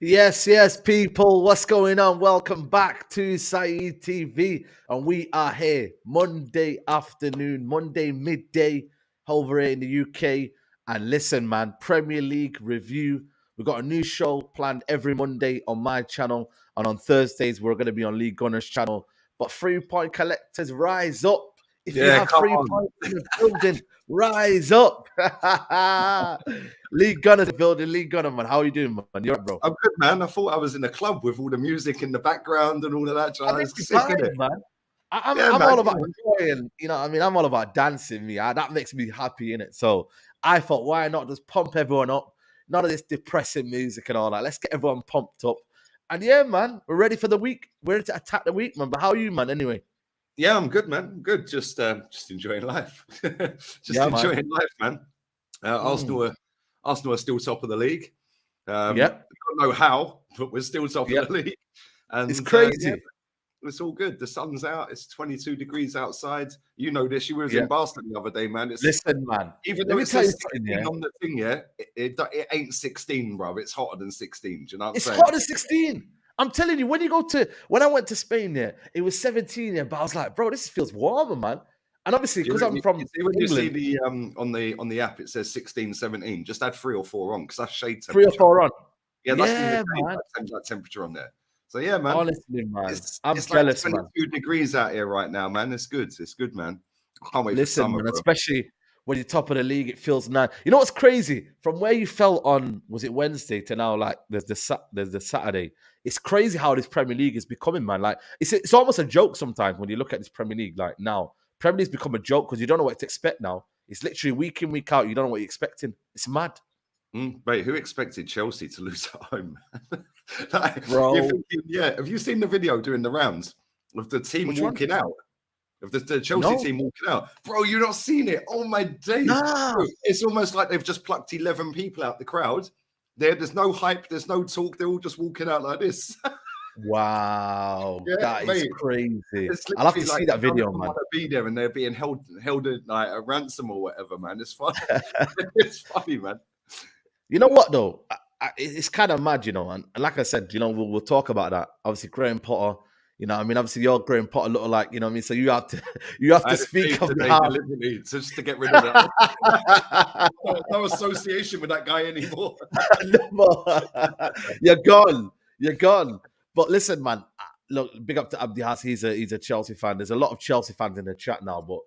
Yes, people. What's going on? Welcome back to Saeed TV. And we are here Monday afternoon, Monday midday over here in the UK. And listen, man, Premier League review. We've got a new show planned every Monday on my channel. And on Thursdays, we're going to be on League Gunners channel. But 3 point collectors, rise up. If you have come 3 on. points in the building, rise up. League Gunners building, League Gunner, man. How are you doing, man? You're right, bro. I'm good, man. I thought I was in a club with all the music in the background and all of that. I was sick in it. Man. I'm man, all about enjoying, I'm all about dancing, me. That makes me happy, innit? So I thought, why not just pump everyone up? None of this depressing music and all that. Let's get everyone pumped up. And yeah, man, we're ready for the week. We're ready to attack the week, man. But how are you, man, anyway? Yeah, I'm good, man. I'm good. Just enjoying life. Enjoying life, man. Arsenal are still top of the league. I don't know how, but we're still top of the league. And it's crazy. It's all good. The sun's out. It's 22 degrees outside. You know this. You was in Boston the other day, man. Listen, man. Even though it says 16 on the thing, it ain't 16, bro. It's hotter than 16. Do you know what I'm saying? It's hotter than 16. I'm telling you, when I went to Spain, it was 17, but I was like, bro, this feels warmer, man. And obviously, because I'm from when England, you see the on the app, it says 16, 17. Just add 3 or 4 on, because that's shade temperature. 3 or 4 on. Yeah, that's that temperature on there. So yeah, man. Honestly, man, I'm it's jealous, like 22 degrees out here right now, man. It's good. It's good, man. I can't wait for summer, man, bro. especially when you're top of the league, it feels nice. You know what's crazy? From where you felt on, was it Wednesday to now, like there's the Saturday. It's crazy how this Premier League is becoming, man. Like it's almost a joke sometimes when you look at this Premier League. Like now, Premier League's become a joke because you don't know what to expect now. It's literally week in, week out. You don't know what you're expecting. It's mad. Wait, who expected Chelsea to lose at home? Like, bro, have you seen the video doing the rounds of the team walking out? Of the Chelsea team walking out, bro, you've not seen it? Oh my days! Nah. Bro, it's almost like they've just plucked 11 people out the crowd. There's no hype, there's no talk. They're all just walking out like this. Wow, that is crazy. I'll have to see that video, man. Want to be there and they're being held like a ransom or whatever, man. It's funny. It's funny, man. You know what though? It's kind of mad, and like I said, we'll talk about that. Obviously, Graham Potter. Obviously you're Graham Potter lookalike, so you have to speak of the heart. Just to get rid of that. No association with that guy anymore. You're gone. But listen, man, look, big up to Abdi Haas. He's a Chelsea fan. There's a lot of Chelsea fans in the chat now, but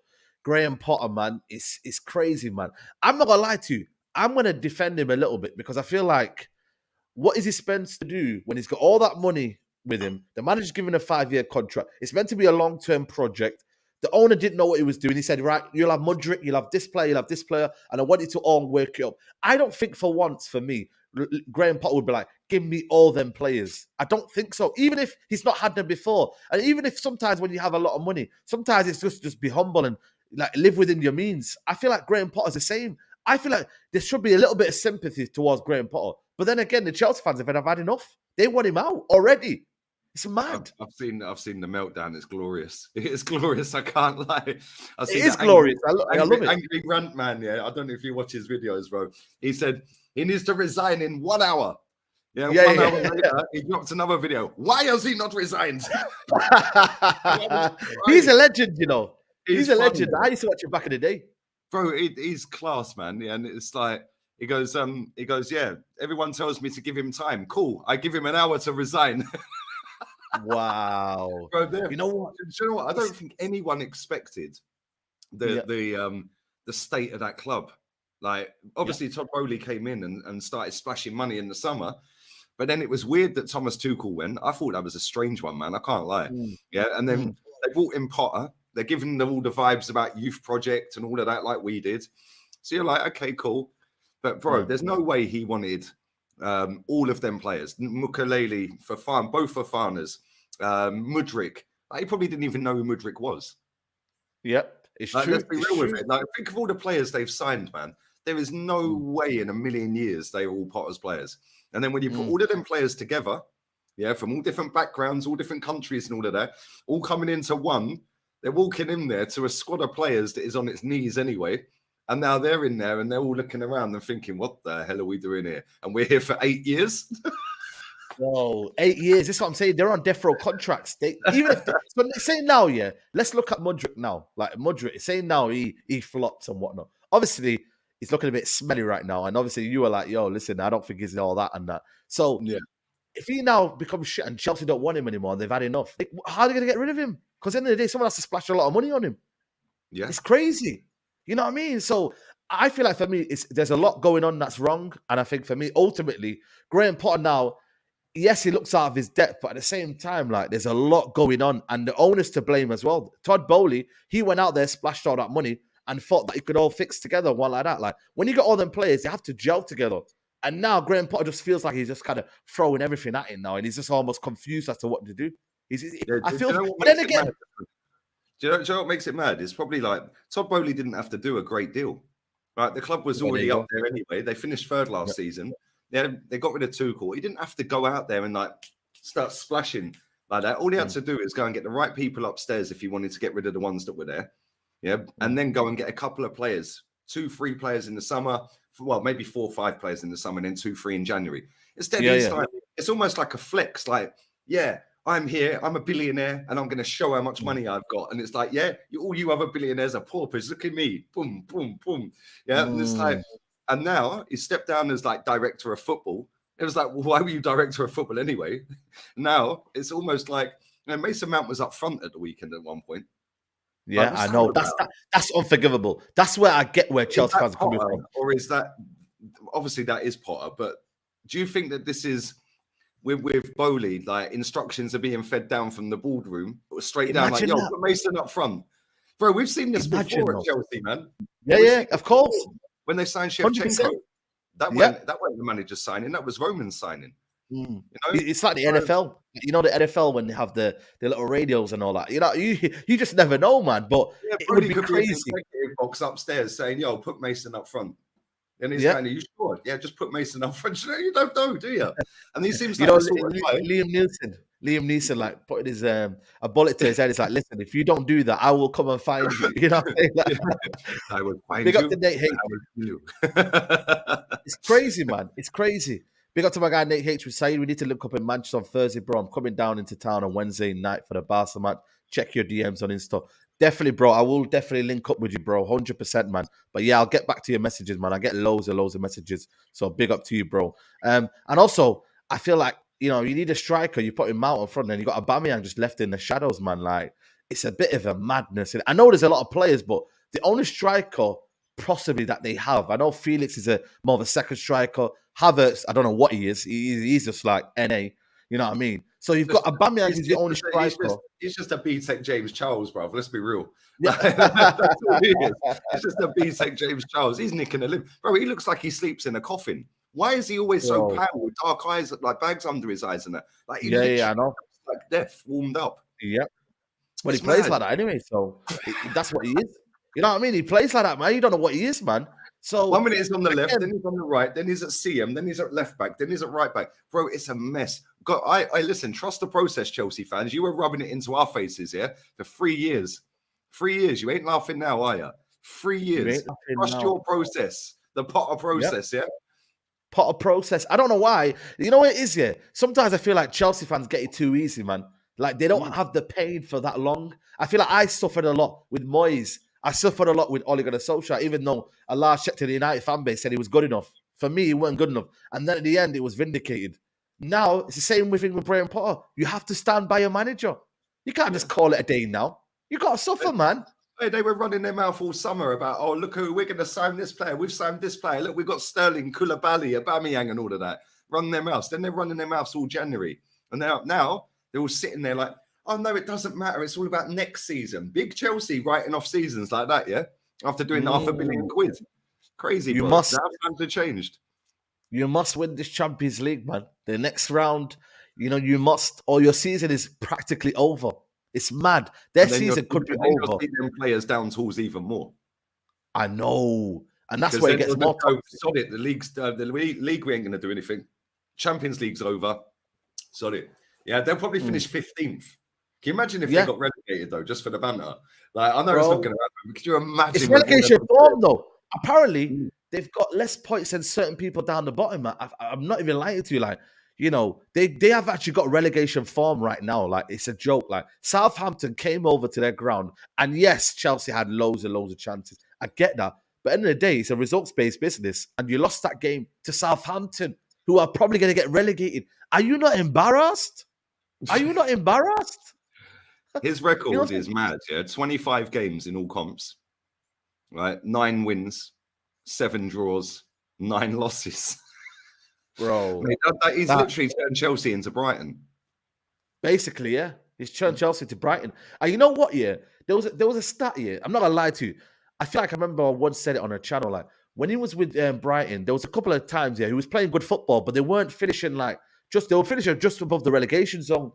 Graham Potter, man, it's crazy, man. I'm not gonna lie to you. I'm gonna defend him a little bit because I feel like, what is he supposed to do when he's got all that money with him? The manager's given a 5-year contract. It's meant to be a long-term project. The owner didn't know what he was doing. He said, right, you'll have Mudryk, you'll have this player, and I want you to all work it up. I don't think for once, for me, Graham Potter would be like, give me all them players. I don't think so. Even if he's not had them before. And even if sometimes when you have a lot of money, sometimes it's just be humble and like live within your means. I feel like Graham Potter's the same. I feel like there should be a little bit of sympathy towards Graham Potter. But then again, the Chelsea fans have had enough. They want him out already. It's mad. I've seen the meltdown. It's glorious. It's glorious. I can't lie. It is glorious. I love it. Angry rant man. Yeah, I don't know if you watch his videos, bro. He said he needs to resign in 1 hour. Yeah, 1 hour later, he dropped another video. Why has he not resigned? He's a legend, He's a legend. Man. I used to watch him back in the day. Bro, he's class, man. Yeah, and it's like he goes, yeah, everyone tells me to give him time. Cool. I give him an hour to resign. Wow. Bro, you know what? I don't think anyone expected the state of that club. Like, obviously, Todd Boehly came in and started splashing money in the summer. But then it was weird that Thomas Tuchel went. I thought that was a strange one, man. I can't lie. Yeah, and then they brought in Potter. They're giving them all the vibes about youth project and all of that, like we did. So you're like, okay, cool. But bro, there's no way he wanted all of them players. Mukalele, both Fafanas, Mudryk. He probably didn't even know who Mudryk was. Yep, it's true. Let's be real with it. Like, think of all the players they've signed, man. There is no way in a million years they are all Potter's players. And then when you put all of them players together, from all different backgrounds, all different countries and all of that, all coming into one, they're walking in there to a squad of players that is on its knees anyway. And now they're in there and they're all looking around and thinking, what the hell are we doing here? And we're here for 8 years? Bro, 8 years. This is what I'm saying. They're on death row contracts. Even if so say now, yeah. Let's look at Mudryk now. Like Mudryk, saying now he flops and whatnot. Obviously, he's looking a bit smelly right now. And obviously, you were like, yo, listen, I don't think he's all that and that. So if he now becomes shit and Chelsea don't want him anymore, they've had enough. How are they gonna get rid of him? Because at the end of the day, someone has to splash a lot of money on him. Yeah, it's crazy. You know what I mean? So I feel like for me, there's a lot going on that's wrong. And I think for me, ultimately, Graham Potter now, yes, he looks out of his depth, but at the same time, like there's a lot going on, and the owner's to blame as well. Todd Boehly, he went out there, splashed all that money, and thought that it could all fix together, one like that. Like when you got all them players, they have to gel together. And now Graham Potter just feels like he's just kind of throwing everything at it now, and he's just almost confused as to what to do. I feel, but then again, do you know what makes it mad? It's probably like Todd Boehly didn't have to do a great deal. Right, the club was already up there anyway. They finished third last season. They got rid of Tuchel. He didn't have to go out there and like start splashing like that. All he had to do is go and get the right people upstairs if he wanted to get rid of the ones that were there. Yeah, and then go and get a couple of players, 2-3 players in the summer. Well, maybe 4 or 5 players in the summer, and then 2-3 in January. Instead, it's almost like a flex. Like, yeah, I'm here, I'm a billionaire, and I'm going to show how much money I've got. And it's like, yeah, all you other billionaires are paupers. Look at me, boom, boom, boom. Yeah, and it's like, and now he stepped down as like director of football. It was like, well, why were you director of football anyway? Now it's almost like, you know, Mason Mount was up front at the weekend at one point. Yeah, I know. That's unforgivable. That's where I get where Chelsea fans are coming from. Or is that, obviously that is Potter, but do you think that this is, with Boehly, like instructions are being fed down from the boardroom, straight down, like, yo, put Mason up front. Bro, we've seen this before at Chelsea, man. Yeah, of course. When they signed Shevchenko, that wasn't the manager's signing, that was Roman's signing. You know? It's like the NFL. You know the NFL when they have the little radios and all that. You know, you just never know, man. But it would be crazy. Box upstairs saying, "Yo, put Mason up front." And he's kind of, you sure? Yeah, just put Mason up front. You don't know, do you? And he seems like Liam Neeson, like putting his a bullet to his head. It's like, listen, if you don't do that, I will come and find you. You know what I'm saying? Like, I will find big you. Up to Nate H. It's crazy, man. It's crazy. Big up to my guy Nate H. with Saeed. We need to link up in Manchester on Thursday, bro. I'm coming down into town on Wednesday night for the Barca match. Check your DMs on Insta. Definitely, bro. I will definitely link up with you, bro. 100%, man. But yeah, I'll get back to your messages, man. I get loads of messages. So big up to you, bro. And also, I feel like, you know, you need a striker. You put him out in front, and you got Aubameyang just left in the shadows, man. Like, it's a bit of a madness. I know there's a lot of players, but the only striker possibly that they have, I know Felix is more of a second striker. Havertz, I don't know what he is. He's just like NA. You know what I mean? So you've got Aubameyang, who's the only striker. He's just a B-Tech James Charles, bro. Let's be real. That's what he is. He's just a B-Tech James Charles. He's nicking a lip. Bro, he looks like he sleeps in a coffin. Why is he always so pale with dark eyes, like bags under his eyes and that? Like, I know. Like death, warmed up. Yeah. Well, he plays like that anyway, so that's what he is. You know what I mean? He plays like that, man. You don't know what he is, man. So 1 minute he's on the left, then he's on the right, then he's at CM, then he's at left back, then he's at right back. Bro, it's a mess. God, I listen, trust the process, Chelsea fans. You were rubbing it into our faces, for 3 years. 3 years. You ain't laughing now, are you? 3 years. Trust your process. The Potter process, Potter process. I don't know why. You know what it is, sometimes I feel like Chelsea fans get it too easy, man. Like, they don't have the pain for that long. I feel like I suffered a lot with Moyes. I suffered a lot with Ole Gunnar Solskjaer, even though a large check to the United fan base said he was good enough. For me, he wasn't good enough. And then at the end, it was vindicated. Now, it's the same thing with Graham Potter. You have to stand by your manager. You can't just call it a day now. You got to suffer, man. Hey, they were running their mouth all summer about, oh, look who we're going to sign this player. We've signed this player. Look, we've got Sterling, Koulibaly, Aubameyang and all of that. Running their mouths. Then they're running their mouths all January. And now they're all sitting there like, oh, no, it doesn't matter. It's all about next season. Big Chelsea writing off seasons like that, after doing £500 million. Crazy, you bro. Must. Now times have changed. You must win this Champions League, man. The next round, you must, or your season is practically over. It's mad. Their season could be over. You'll see them players down tools even more. I know. And that's where it gets more tough. Sod it. The league, we ain't going to do anything. Champions League's over. Sod it. Yeah, they'll probably finish 15th. Can you imagine if they got relegated, though, just for the banter? Like, I know it's not going to happen. Could you imagine? It's relegation form, though. Apparently, they've got less points than certain people down the bottom. I'm not even lying to you. Like, you know, they have actually got relegation form right now. Like, it's a joke. Like, Southampton came over to their ground, and yes, Chelsea had loads and loads of chances. I get that. But at the end of the day, it's a results-based business, and you lost that game to Southampton, who are probably going to get relegated. Are you not embarrassed? Are you not embarrassed? His record is mad, yeah. 25 games in all comps, right? 9 wins, 7 draws, 9 losses. Bro. Mate, he's literally turned Chelsea into Brighton. Basically, yeah. He's turned Chelsea to Brighton. And you know what, yeah? There was a stat here. I'm not going to lie to you. I feel like I remember I once said it on a channel. Like, when he was with Brighton, there was a couple of times, yeah, he was playing good football, but they weren't finishing they were finishing just above the relegation zone.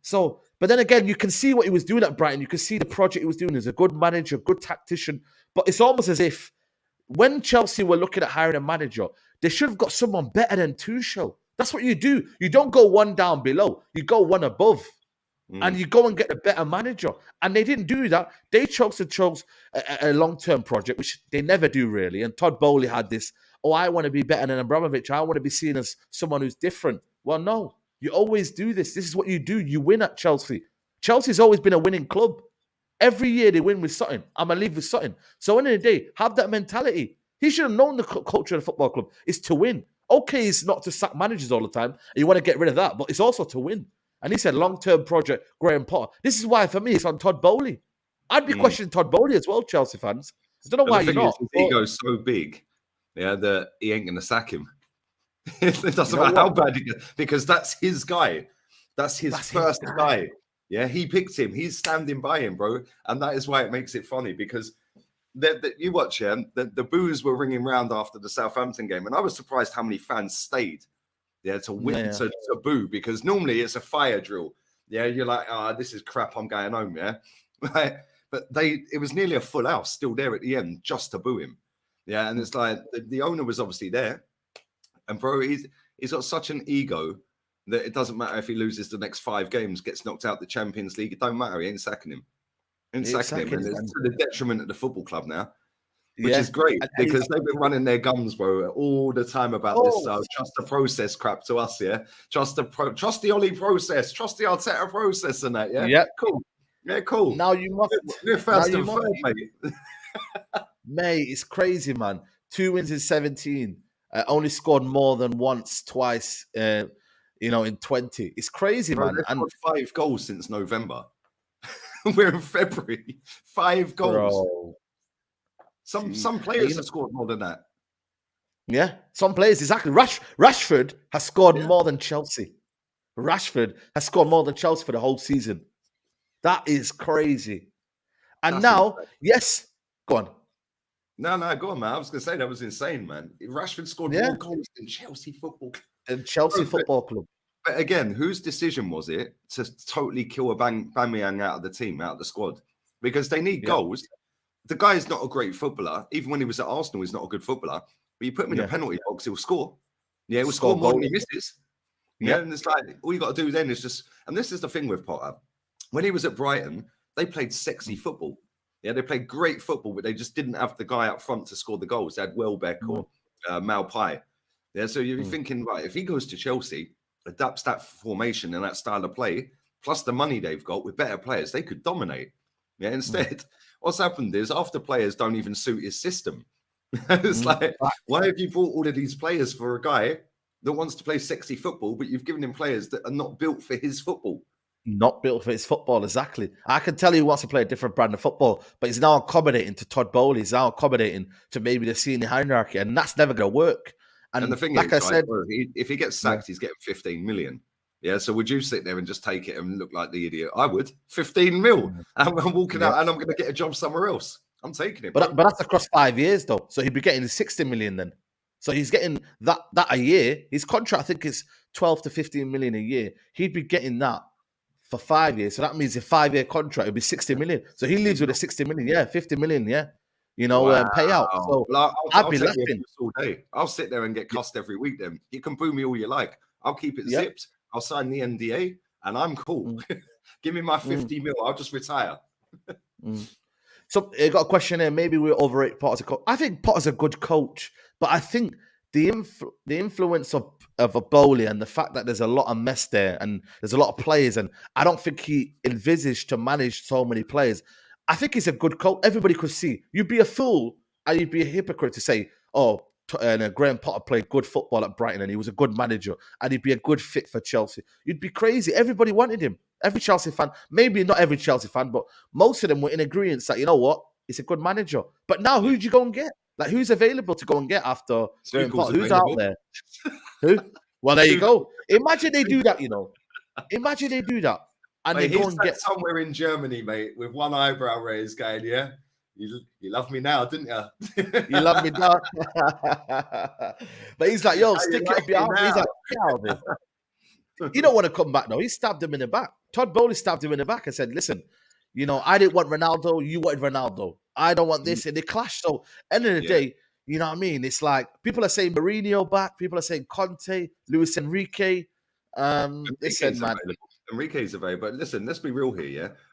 So, but then again, you can see what he was doing at Brighton. You can see the project he was doing. He's a good manager, good tactician. But it's almost as if when Chelsea were looking at hiring a manager, they should have got someone better than Tuchel. That's what you do. You don't go one down below. You go one above. And you go and get a better manager. And they didn't do that. They chose a long-term project, which they never do really. And Todd Boehly had this, I want to be better than Abramovich. I want to be seen as someone who's different. Well, no. You always do this. This is what you do. You win at Chelsea. Chelsea's always been a winning club. Every year they win with something. I'm going to leave with something. So at the end of the day, have that mentality. He should have known the culture of the football club is to win. Okay, it's not to sack managers all the time. And you want to get rid of that, but it's also to win. And he said long-term project, Graham Potter. This is why, for me, it's on Todd Boehly. I'd be questioning Todd Boehly as well, Chelsea fans. I don't know why you're not. His ego's so big, yeah, that he ain't going to sack him. It doesn't matter how bad he gets, because that's his guy. That's his first guy. Yeah, he picked him. He's standing by him, bro. And that is why it makes it funny, because you watch him, the boos were ringing round after the Southampton game. And I was surprised how many fans stayed. Yeah, to win, to boo, because normally it's a fire drill. Yeah, you're like, this is crap, I'm going home, yeah? Right? But it was nearly a full house still there at the end just to boo him. Yeah, and it's like, the owner was obviously there. And bro, he's got such an ego that it doesn't matter if he loses the next 5 games, gets knocked out the Champions League, it don't matter, he ain't sacking him. And it's to the detriment of the football club now. Which is great, because they've been running their guns, bro, all the time about this trust the process crap to us, yeah? Trust the Ollie process, trust the Arteta process and that, yeah? Yeah. Cool. Yeah, cool. Now you must. We're first and third, mate. Mate, it's crazy, man. 2 wins in 17. Only scored more than once, twice, in 20. It's crazy, man. They've scored 5 goals since November. We're in February. 5 goals. Bro. Some players have scored more than that. Yeah, some players, exactly. Rashford has scored more than Chelsea. Rashford has scored more than Chelsea for the whole season. That is crazy. And now, yes, go on. No, go on, man. I was going to say that was insane, man. Rashford scored more goals than Chelsea Football Club. And Chelsea Football Club. But again, whose decision was it to totally kill Aubameyang out of the team, out of the squad? Because they need goals. The guy is not a great footballer. Even when he was at Arsenal, he's not a good footballer. But you put him in the penalty box, he'll score. Yeah, he'll score more than he misses. Yeah, and it's like, all you got to do then is just... And this is the thing with Potter. When he was at Brighton, they played sexy football. Yeah, they played great football, but they just didn't have the guy up front to score the goals. They had Welbeck or Malpai. Yeah, so you're thinking, right, if he goes to Chelsea, adapts that formation and that style of play, plus the money they've got with better players, they could dominate. Yeah, instead... What's happened is after players don't even suit his system. It's like, why have you bought all of these players for a guy that wants to play sexy football, but you've given him players that are not built for his football? Not built for his football, exactly. I can tell he wants to play a different brand of football, but he's now accommodating to Todd Boehly. He's now accommodating to maybe the senior hierarchy, and that's never going to work. And the thing like is, I said, if he gets sacked, he's getting 15 million. Yeah, so would you sit there and just take it and look like the idiot? I would. 15 mil. I'm walking out and I'm going to get a job somewhere else. I'm taking it. But that's across 5 years, though. So he'd be getting 60 million then. So he's getting that a year. His contract, I think, is 12 to 15 million a year. He'd be getting that for 5 years. So that means a 5-year contract would be 60 million. So he lives with a 60 million, 50 million, payout. So I'd be laughing all day. I'll sit there and get cussed every week then. You can boo me all you like. I'll keep it zipped. I'll sign the NDA and I'm cool. Give me my 50 mil. I'll just retire. So I got a question here. Maybe we overrate Potter as a coach. I think Potter's a good coach, but I think the influence of a Boehly and the fact that there's a lot of mess there and there's a lot of players, and I don't think he envisaged to manage so many players. I think he's a good coach. Everybody could see. You'd be a fool and you'd be a hypocrite to say, "Oh, Graham Potter played good football at Brighton and he was a good manager and he'd be a good fit for Chelsea." You'd be crazy. Everybody wanted him. Every Chelsea fan, maybe not every Chelsea fan, but most of them were in agreement that, you know what, he's a good manager. But now, who'd you go and get? Like, who's available to go and get after Graham Potter? Who's out there? Who? Well, there you go. Imagine they do that, Imagine they do that. And mate, they go and get somewhere in Germany, mate, with one eyebrow raised going, yeah, you love me now, didn't you? You love me now. But he's like, yo, stick it up your arm. He's like, get out of here. He don't want to come back now. He stabbed him in the back. Todd Boehly stabbed him in the back and said, listen, I didn't want Ronaldo. You wanted Ronaldo. I don't want this. And they clashed. So, end of the day, you know what I mean? It's like people are saying Mourinho back. People are saying Conte, Luis Enrique. Listen, man. Enrique's available. But listen, let's be real here,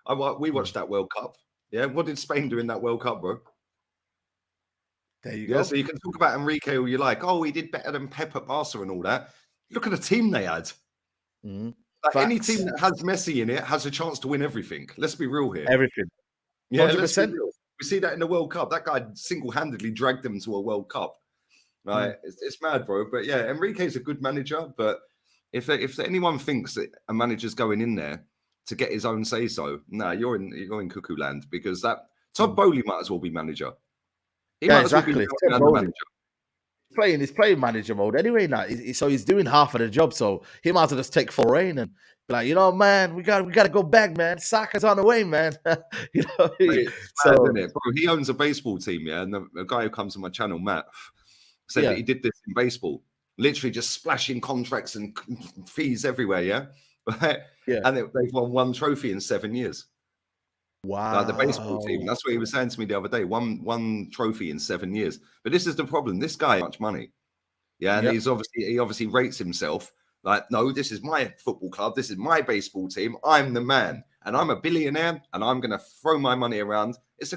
yeah? We watched that World Cup. Yeah, what did Spain do in that World Cup, bro? There you go. So you can talk about Enrique all you like. Oh, he did better than Pep at Barca and all that. Look at the team they had. Like any team that has Messi in it has a chance to win everything. Let's be real here. Everything. 100%. Yeah, let's be real. We see that in the World Cup. That guy single-handedly dragged them to a World Cup. Right? It's mad, bro. But yeah, Enrique's a good manager. But if anyone thinks that a manager's going in there to get his own say-so, you're in cuckoo land, because that Todd Boehly might as well be manager. He might exactly. As well be manager. He's playing manager mode anyway now. So he's doing half of the job. So he might as well just take full reign and be like, man, we got to go back, man. Saka's on the way, man. Isn't it? Bro, he owns a baseball team, yeah. And the guy who comes on my channel, Matt, said that he did this in baseball, literally just splashing contracts and fees everywhere, yeah. And they've won one trophy in 7 years. Wow. Like the baseball team. That's what he was saying to me the other day. One trophy in 7 years. But this is the problem. This guy has much money. Yeah. And he obviously rates himself like, no, this is my football club. This is my baseball team. I'm the man. And I'm a billionaire and I'm gonna throw my money around. It's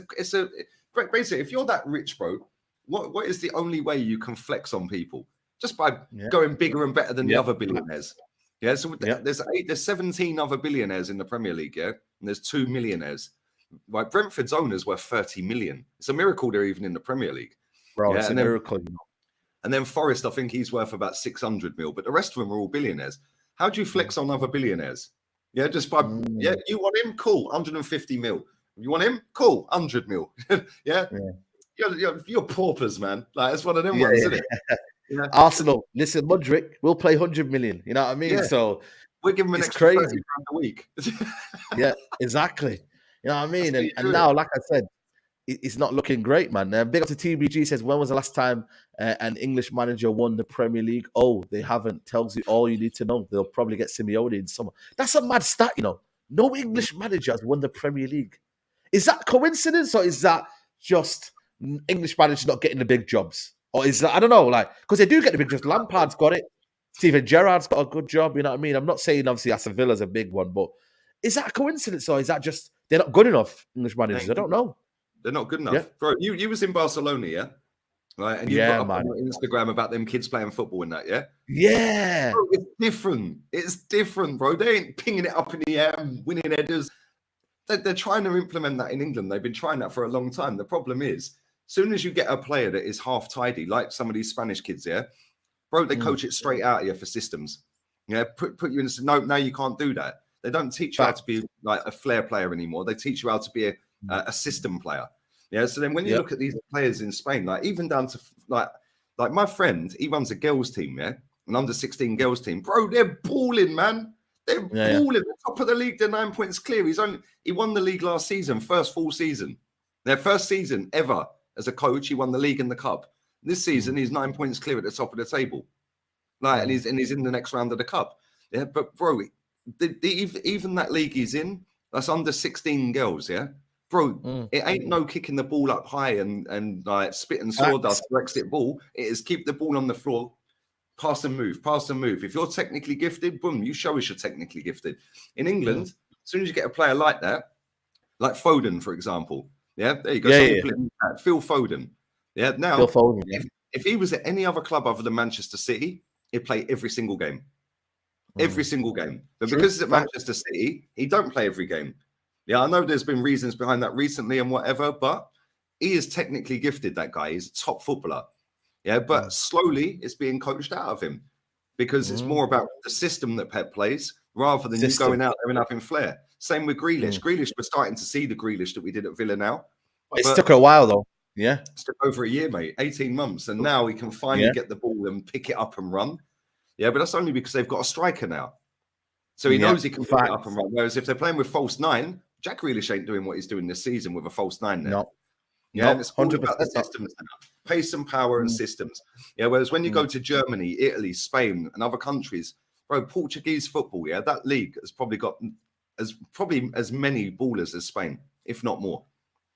basically, if you're that rich, bro, what is the only way you can flex on people? Just by going bigger and better than the other billionaires. Yeah, so there's 17 other billionaires in the Premier League, yeah, and there's 2 millionaires. Like Brentford's owners were 30 million. It's a miracle they're even in the Premier League. Bro, it's a miracle. And then Forrest, I think he's worth about 600 mil, but the rest of them are all billionaires. How do you flex on other billionaires? Yeah, just by you want him, cool, 150 mil. You want him, cool, 100 mil. yeah. You're paupers, man. Like it's one of them ones, isn't it? Yeah. Arsenal, listen, Mudryk, we'll play 100 million. You know what I mean? Yeah. So we're giving him an extra crazy. 30 grand a week. Yeah, exactly. You know what I mean? And now, like I said, it's not looking great, man. Big up to TBG says, when was the last time an English manager won the Premier League? Oh, they haven't. Tells you all you need to know. They'll probably get Simeone in summer. That's a mad stat, No English manager has won the Premier League. Is that coincidence, or is that just English managers not getting the big jobs? Or is that, I don't know, because they do get the big jobs. Lampard's got it. Steven Gerrard's got a good job, you know what I mean? I'm not saying, obviously, Aston Villa's a big one, but is that a coincidence, or is that just they're not good enough, English managers? I don't know. They're not good enough. Yeah. Bro, you was in Barcelona, yeah? Right, and you put up on your Instagram about them kids playing football and that, yeah? Yeah. Bro, it's different. It's different, bro. They ain't pinging it up in the air and winning headers. They're trying to implement that in England. They've been trying that for a long time. The problem is, soon as you get a player that is half tidy, like some of these Spanish kids, yeah, bro, they coach it straight out of you for systems. Yeah, put you in. No, you can't do that. They don't teach you how to be like a flair player anymore. They teach you how to be a system player. Yeah. So then when you look at these players in Spain, like even down to like my friend, he runs a girls team, yeah, an under 16 girls team. Bro, they're balling, man. They're balling. The top of the league. They're 9 points clear. He won the league last season, first full season. Their first season ever. As a coach, he won the league and the cup. This season, he's 9 points clear at the top of the table. And he's in the next round of the cup. Yeah, but bro, even that league he's in, that's under 16 girls. Yeah, bro, it ain't no kicking the ball up high and like spitting sawdust for exit ball. It is keep the ball on the floor, pass and move. If you're technically gifted, boom, you show us you're technically gifted. In England, as soon as you get a player like that, like Foden, for example. Yeah, there you go. Phil Foden. Yeah, now Phil Foden, if he was at any other club other than Manchester City, he'd play every single game. Every single game. But because he's at Manchester City, he don't play every game. Yeah, I know there's been reasons behind that recently and whatever, but he is technically gifted, that guy. He's a top footballer. Yeah, but slowly it's being coached out of him because it's more about the system that Pep plays rather than you going out there and having flair. Same with Grealish. Grealish, we're starting to see the Grealish that we did at Villa now. It took a while, though. Yeah. It took over a year, mate, 18 months. And now he can finally get the ball and pick it up and run. Yeah, but that's only because they've got a striker now. So he knows he can pick it up and run. Whereas if they're playing with false nine, Jack Grealish ain't doing what he's doing this season with a false nine there. No. Yeah, and it's all about the systems now. Pace and power and systems. Yeah, whereas when you go to Germany, Italy, Spain, and other countries, bro, Portuguese football, yeah, that league has probably got as many ballers as Spain, if not more.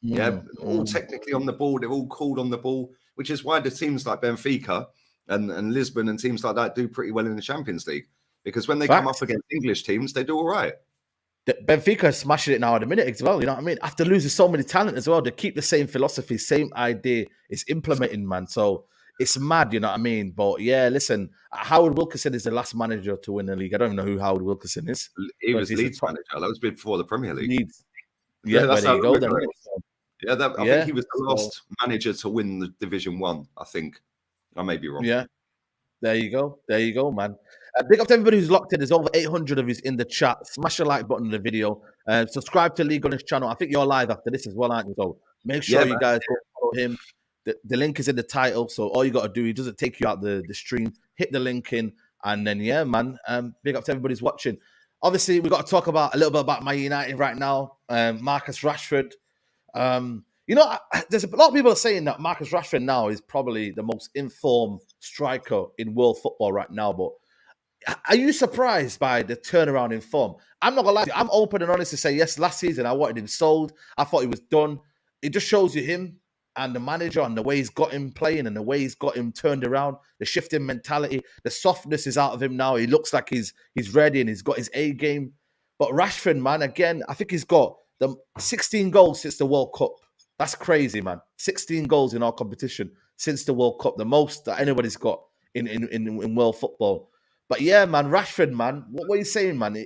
Yeah, all technically on the ball, they're all called on the ball, which is why the teams like Benfica and Lisbon and teams like that do pretty well in the Champions League. Because when they come up against English teams, they do all right. Benfica is smashing it now at the minute as well. You know what I mean? After losing so many talent as well, they keep the same philosophy, same idea. It's implementing, man. So it's mad, you know what I mean? But yeah, listen, Howard Wilkinson is the last manager to win the league. I don't even know who Howard Wilkinson is. He was Leeds manager. That was before the Premier League. Leeds. Yeah, that's how you go. Then, I think he was the last manager to win the Division 1, I think. I may be wrong. Yeah. There you go, man. Big up to everybody who's locked in. There's over 800 of you in the chat. Smash the like button on the video. Subscribe to Lee Gunners channel. I think you're live after this as well, aren't you? So make sure you guys go follow him. The link is in the title. So all you got to do, he doesn't take you out the stream. Hit the link in. And then, yeah, man. Big up to everybody who's watching. Obviously, we've got to talk about a little bit about Man United right now. Marcus Rashford. You know, there's a lot of people are saying that Marcus Rashford now is probably the most informed striker in world football right now. But are you surprised by the turnaround in form? I'm not going to lie to you. I'm open and honest to say, yes, last season I wanted him sold. I thought he was done. It just shows you him and the manager and the way he's got him playing and the way he's got him turned around, the shifting mentality, the softness is out of him now. He looks like he's ready and he's got his A game. But Rashford, man, again, I think he's got the 16 goals since the World Cup. That's crazy, man. 16 goals in our competition since the World Cup, the most that anybody's got in world football. But yeah, man, Rashford, man, what are you saying, man?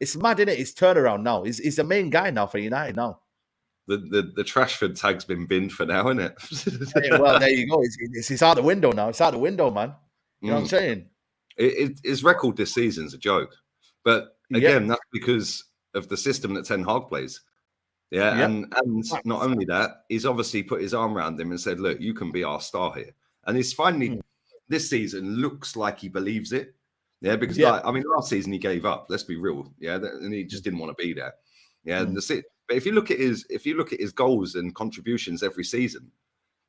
It's mad, isn't it? His turnaround now. He's the main guy now for United now. The Trashford tag's been binned for now, isn't it? Yeah, well, there you go. It's out the window now. It's out the window, man. You know what I'm saying? His record this season's a joke. But again, that's because of the system that Ten Hag plays. Yeah, and not only that, he's obviously put his arm around him and said, look, you can be our star here. And he's finally, this season, looks like he believes it. Yeah, because, last season he gave up, let's be real. Yeah, and he just didn't want to be there. Yeah, and but if you look at his goals and contributions every season,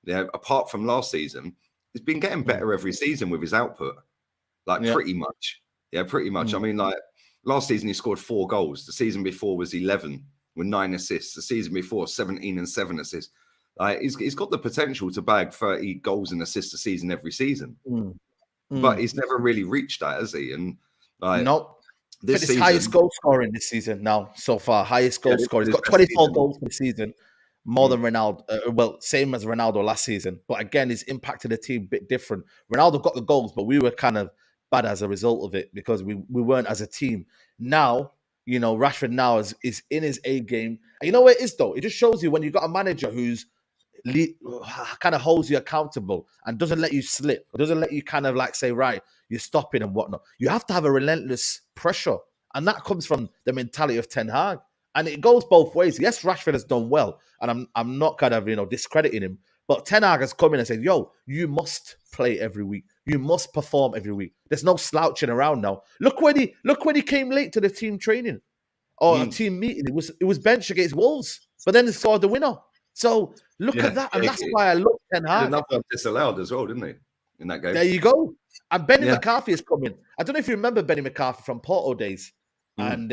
yeah, apart from last season, he's been getting better every season with his output. Pretty much. Yeah, pretty much. I mean, like, last season he scored 4 goals. The season before was 11. With 9 assists. The season before, 17 and 7 assists. He's got the potential to bag 30 goals and assists a season every season. But he's never really reached that, has he? And nope. This season, highest goal scoring this season now, so far. Highest goal scorer. He's got 24 goals for the season. More than Ronaldo. Same as Ronaldo last season. But again, he's impacted the team a bit different. Ronaldo got the goals, but we were kind of bad as a result of it because we weren't as a team. Now, you know, Rashford now is in his A game. And you know what it is, though? It just shows you when you've got a manager who's kind of holds you accountable and doesn't let you slip, doesn't let you kind of like say, right, you're stopping and whatnot. You have to have a relentless pressure. And that comes from the mentality of Ten Hag. And it goes both ways. Yes, Rashford has done well. And I'm not kind of, discrediting him. But Ten Hag has come in and said, yo, you must play every week. You must perform every week. There's no slouching around now. Look when he came late to the team training or a team meeting. It was benched against Wolves, but then he scored the winner. So look at that, and that's why I love Ten Hag. Another disallowed as well, didn't he? In that game. There you go. And Benny McCarthy is coming. I don't know if you remember Benny McCarthy from Porto days and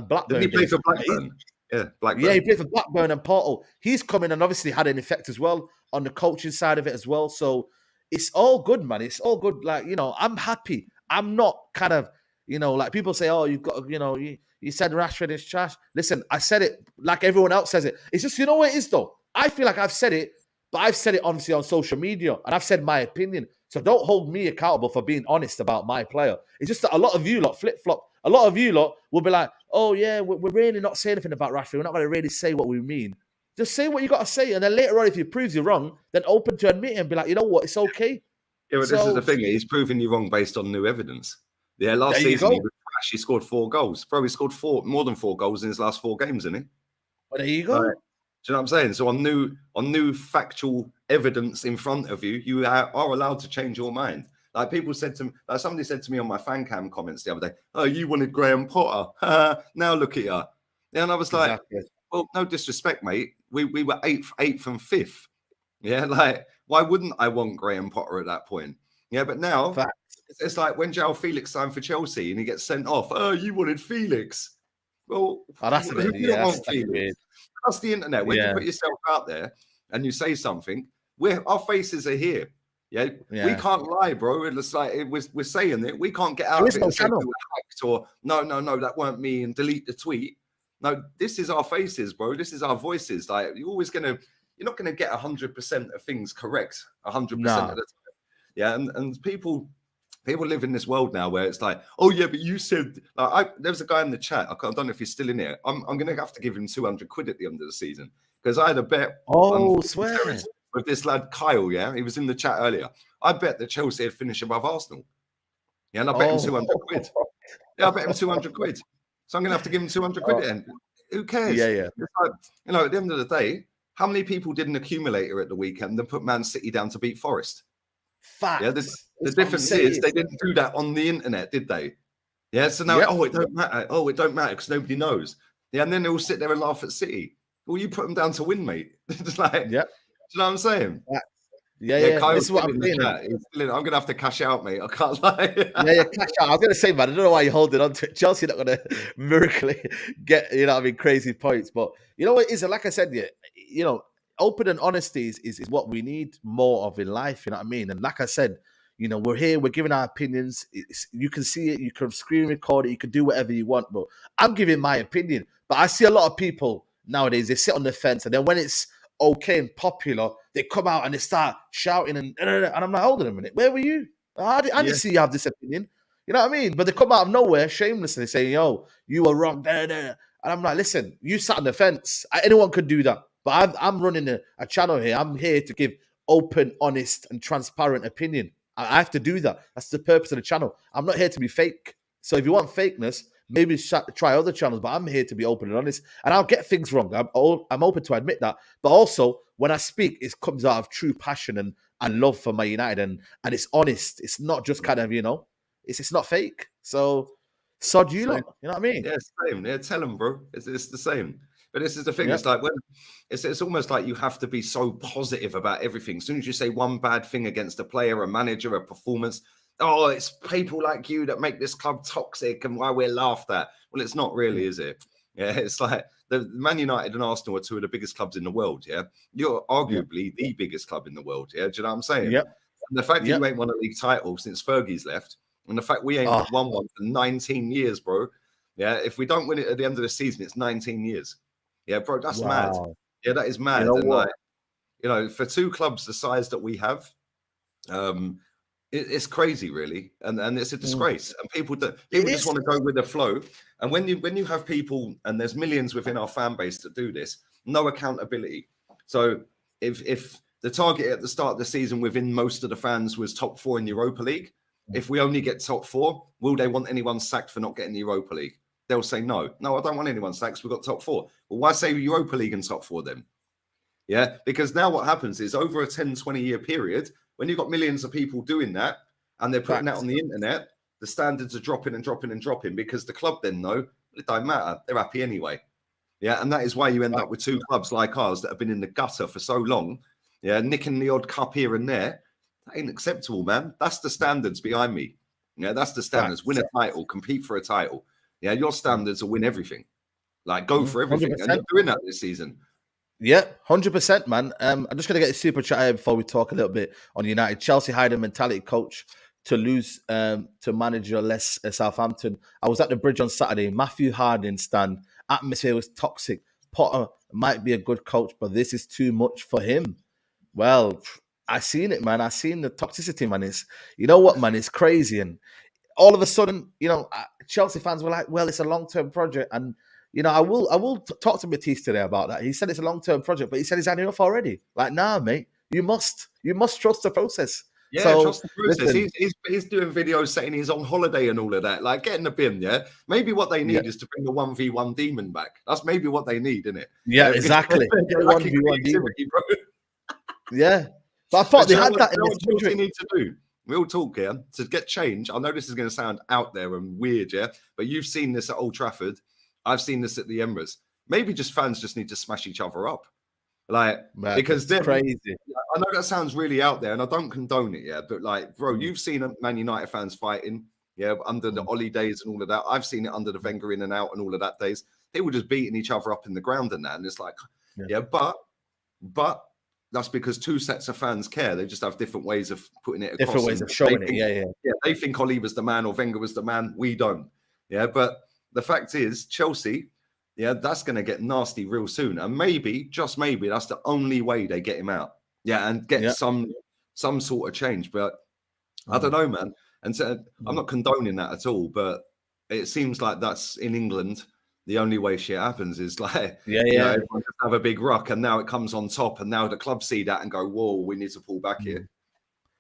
Blackburn. Did he play for Blackburn? Yeah, Blackburn. Yeah, he played for Blackburn and Porto. He's coming and obviously had an effect as well on the coaching side of it as well. So it's all good, man. It's all good. Like, I'm happy. I'm not kind of, like people say, oh, you've got, you said Rashford is trash. Listen, I said it like everyone else says it. It's just, you know what it is, though? I feel like I've said it, But I've said it obviously on social media, and I've said my opinion. So don't hold me accountable for being honest about my player. It's just that a lot of you lot flip-flop. A lot of you lot will be like, oh yeah, we're really not saying anything about Rashford. We're not going to really say what we mean. Just say what you got to say. And then later on, if he proves you wrong, then open to admit it and be like, you know what, it's okay. Yeah, but this is the thing. He's proving you wrong based on new evidence. Yeah, last season he was trash. He scored 4 goals. Probably scored more than 4 goals in his last 4 games, didn't he? Well, there you go. Do you know what I'm saying? So on new factual evidence in front of you, you are allowed to change your mind. Like people said to me, like somebody said to me on my fan cam comments the other day, "Oh, you wanted Graham Potter. Now look at you." And I was like, well, no disrespect, mate. We were 8th and 5th. Yeah, like why wouldn't I want Graham Potter at that point? Yeah, but now it's like when João Felix signed for Chelsea and he gets sent off. Oh, you wanted Felix. Well, that's a bit, that's the internet. When you put yourself out there and you say something, our faces are here. Yeah, we can't lie, bro. It's like we're saying it. We can't get out of it and say we were hacked or no, that weren't me and delete the tweet. No, this is our faces, bro. This is our voices. Like you're not gonna get 100% of things correct 100% of the time. Yeah, and people live in this world now where it's like, oh yeah, but you said there was a guy in the chat. I don't know if he's still in here. I'm gonna have to give him 200 quid at the end of the season because I had a bet. Oh, swear. With this lad Kyle, yeah, he was in the chat earlier. I bet that Chelsea had finished above Arsenal. Yeah, and I bet him 200 quid. Yeah, I bet him 200 quid. So I'm gonna have to give him 200 quid at the end. Who cares? Yeah. It's like, at the end of the day, how many people did an accumulator at the weekend and put Man City down to beat Forest? Facts. Yeah, the difference is they didn't do that on the internet, did they? Yeah, so now, it don't matter. Oh, it don't matter because nobody knows. Yeah, and then they all sit there and laugh at City. Well, you put them down to win, mate. It's like, do you know what I'm saying? Yeah. Kyle's This is what I'm saying. I'm going to have to cash out, mate. I can't lie. Cash out. I was going to say, man, I don't know why you're holding on to it. Chelsea not going to miraculously get, crazy points. But you know what it is? And like I said, open and honesty is what we need more of in life. You know what I mean? And like I said, we're here, we're giving our opinions. You can see it, you can screen record it, you can do whatever you want. But I'm giving my opinion. But I see a lot of people nowadays, they sit on the fence. And then when it's okay and popular, they come out and they start shouting and I'm like, hold on a minute, where were you? I didn't see you have this opinion. You know what I mean? But they come out of nowhere shamelessly saying, yo, you were wrong. And I'm like, listen, you sat on the fence. Anyone could do that. But I'm running a channel here. I'm here to give open, honest, and transparent opinion. I have to do that. That's the purpose of the channel. I'm not here to be fake. So if you want fakeness, maybe try other channels. But I'm here to be open and honest. And I'll get things wrong. I'm open to admit that. But also, when I speak, it comes out of true passion and love for my United. And it's honest. It's not just kind of, it's not fake. So sod you lot. You know what I mean? Yeah, same. Yeah, tell them, bro. It's the same. But this is the thing. It's like when it's almost like you have to be so positive about everything. As soon as you say one bad thing against a player, a manager, a performance, oh, it's people like you that make this club toxic and why we're laughed at. Well, it's not really, is it? Yeah, it's like the Man United and Arsenal are 2 of the biggest clubs in the world. Yeah, you're arguably the biggest club in the world. Yeah, do you know what I'm saying? Yep. And the fact that you ain't won a league title since Fergie's left, and the fact we ain't won one for 19 years, bro. Yeah, if we don't win it at the end of the season, it's 19 years. Yeah, bro, that's mad. Yeah, that is mad. And for 2 clubs the size that we have, it's crazy, really, and it's a disgrace. And people just want to go with the flow. And when you have people, and there's millions within our fan base that do this, no accountability. So if the target at the start of the season within most of the fans was top 4 in Europa League, if we only get top 4, will they want anyone sacked for not getting the Europa League? They'll say, no, I don't want anyone sacked. We've got top 4. Well, why say Europa League and top 4 then? Yeah, because now what happens is over a 10, 20-year period, when you've got millions of people doing that and they're putting that on the internet, the standards are dropping and dropping and dropping because the club then know it don't matter. They're happy anyway. Yeah, and that is why you end up with 2 clubs like ours that have been in the gutter for so long. Yeah, nicking the odd cup here and there. That ain't acceptable, man. That's the standards behind me. Yeah, that's the standards. Win a title, compete for a title. Yeah, your standards are win everything. Like, go for everything. 100%. And you're doing that this season. Yeah, 100%, man. I'm just going to get a super chat here before we talk a little bit on United. Chelsea hired a mentality coach to lose to manager less Southampton. I was at the bridge on Saturday. Matthew Harding stand. Atmosphere was toxic. Potter might be a good coach, but this is too much for him. Well, I seen it, man. I seen the toxicity, man. It's, you know what, man? It's crazy. And all of a sudden, Chelsea fans were like, well, it's a long-term project. And, I will talk to Matisse today about that. He said it's a long-term project, but he said he's had enough already. Like, nah, mate, you must trust the process. Yeah, So, trust the process. listen, He's doing videos saying he's on holiday and all of that. Like, get in the bin, yeah? Maybe what they need yeah, is to bring the 1v1 demon back. That's maybe what they need, isn't it? yeah, exactly. They're lacking 1v1 demon. creativity, bro. Yeah. But I thought they had that in this What country. need to do. We'll talk here to get change. I know this is going to sound out there and weird, yeah, but you've seen this at Old Trafford. I've seen this at the Emirates. Maybe just fans just need to smash each other up, like, Man, because it's crazy. I know that sounds really out there, and I don't condone it, yeah, but like, bro, you've seen Man United fans fighting, yeah, under the Ollie days and all of that. I've seen it under the Wenger in and out and all of that days. They were just beating each other up in the ground and that, and it's like, yeah, but that's because two sets of fans care. They just have different ways of putting it across. Different ways of showing it. Yeah. They think Ollie was the man or Wenger was the man. We don't. Yeah, but the fact is, Chelsea, yeah, that's going to get nasty real soon. And maybe, just maybe, that's the only way they get him out. Yeah, and get some sort of change. But I don't know, man. And so I'm not condoning that at all. But it seems like that's in England. The only way shit happens is like, everyone just have a big ruck, and now it comes on top, and now the club see that and go, "Whoa, we need to pull back here."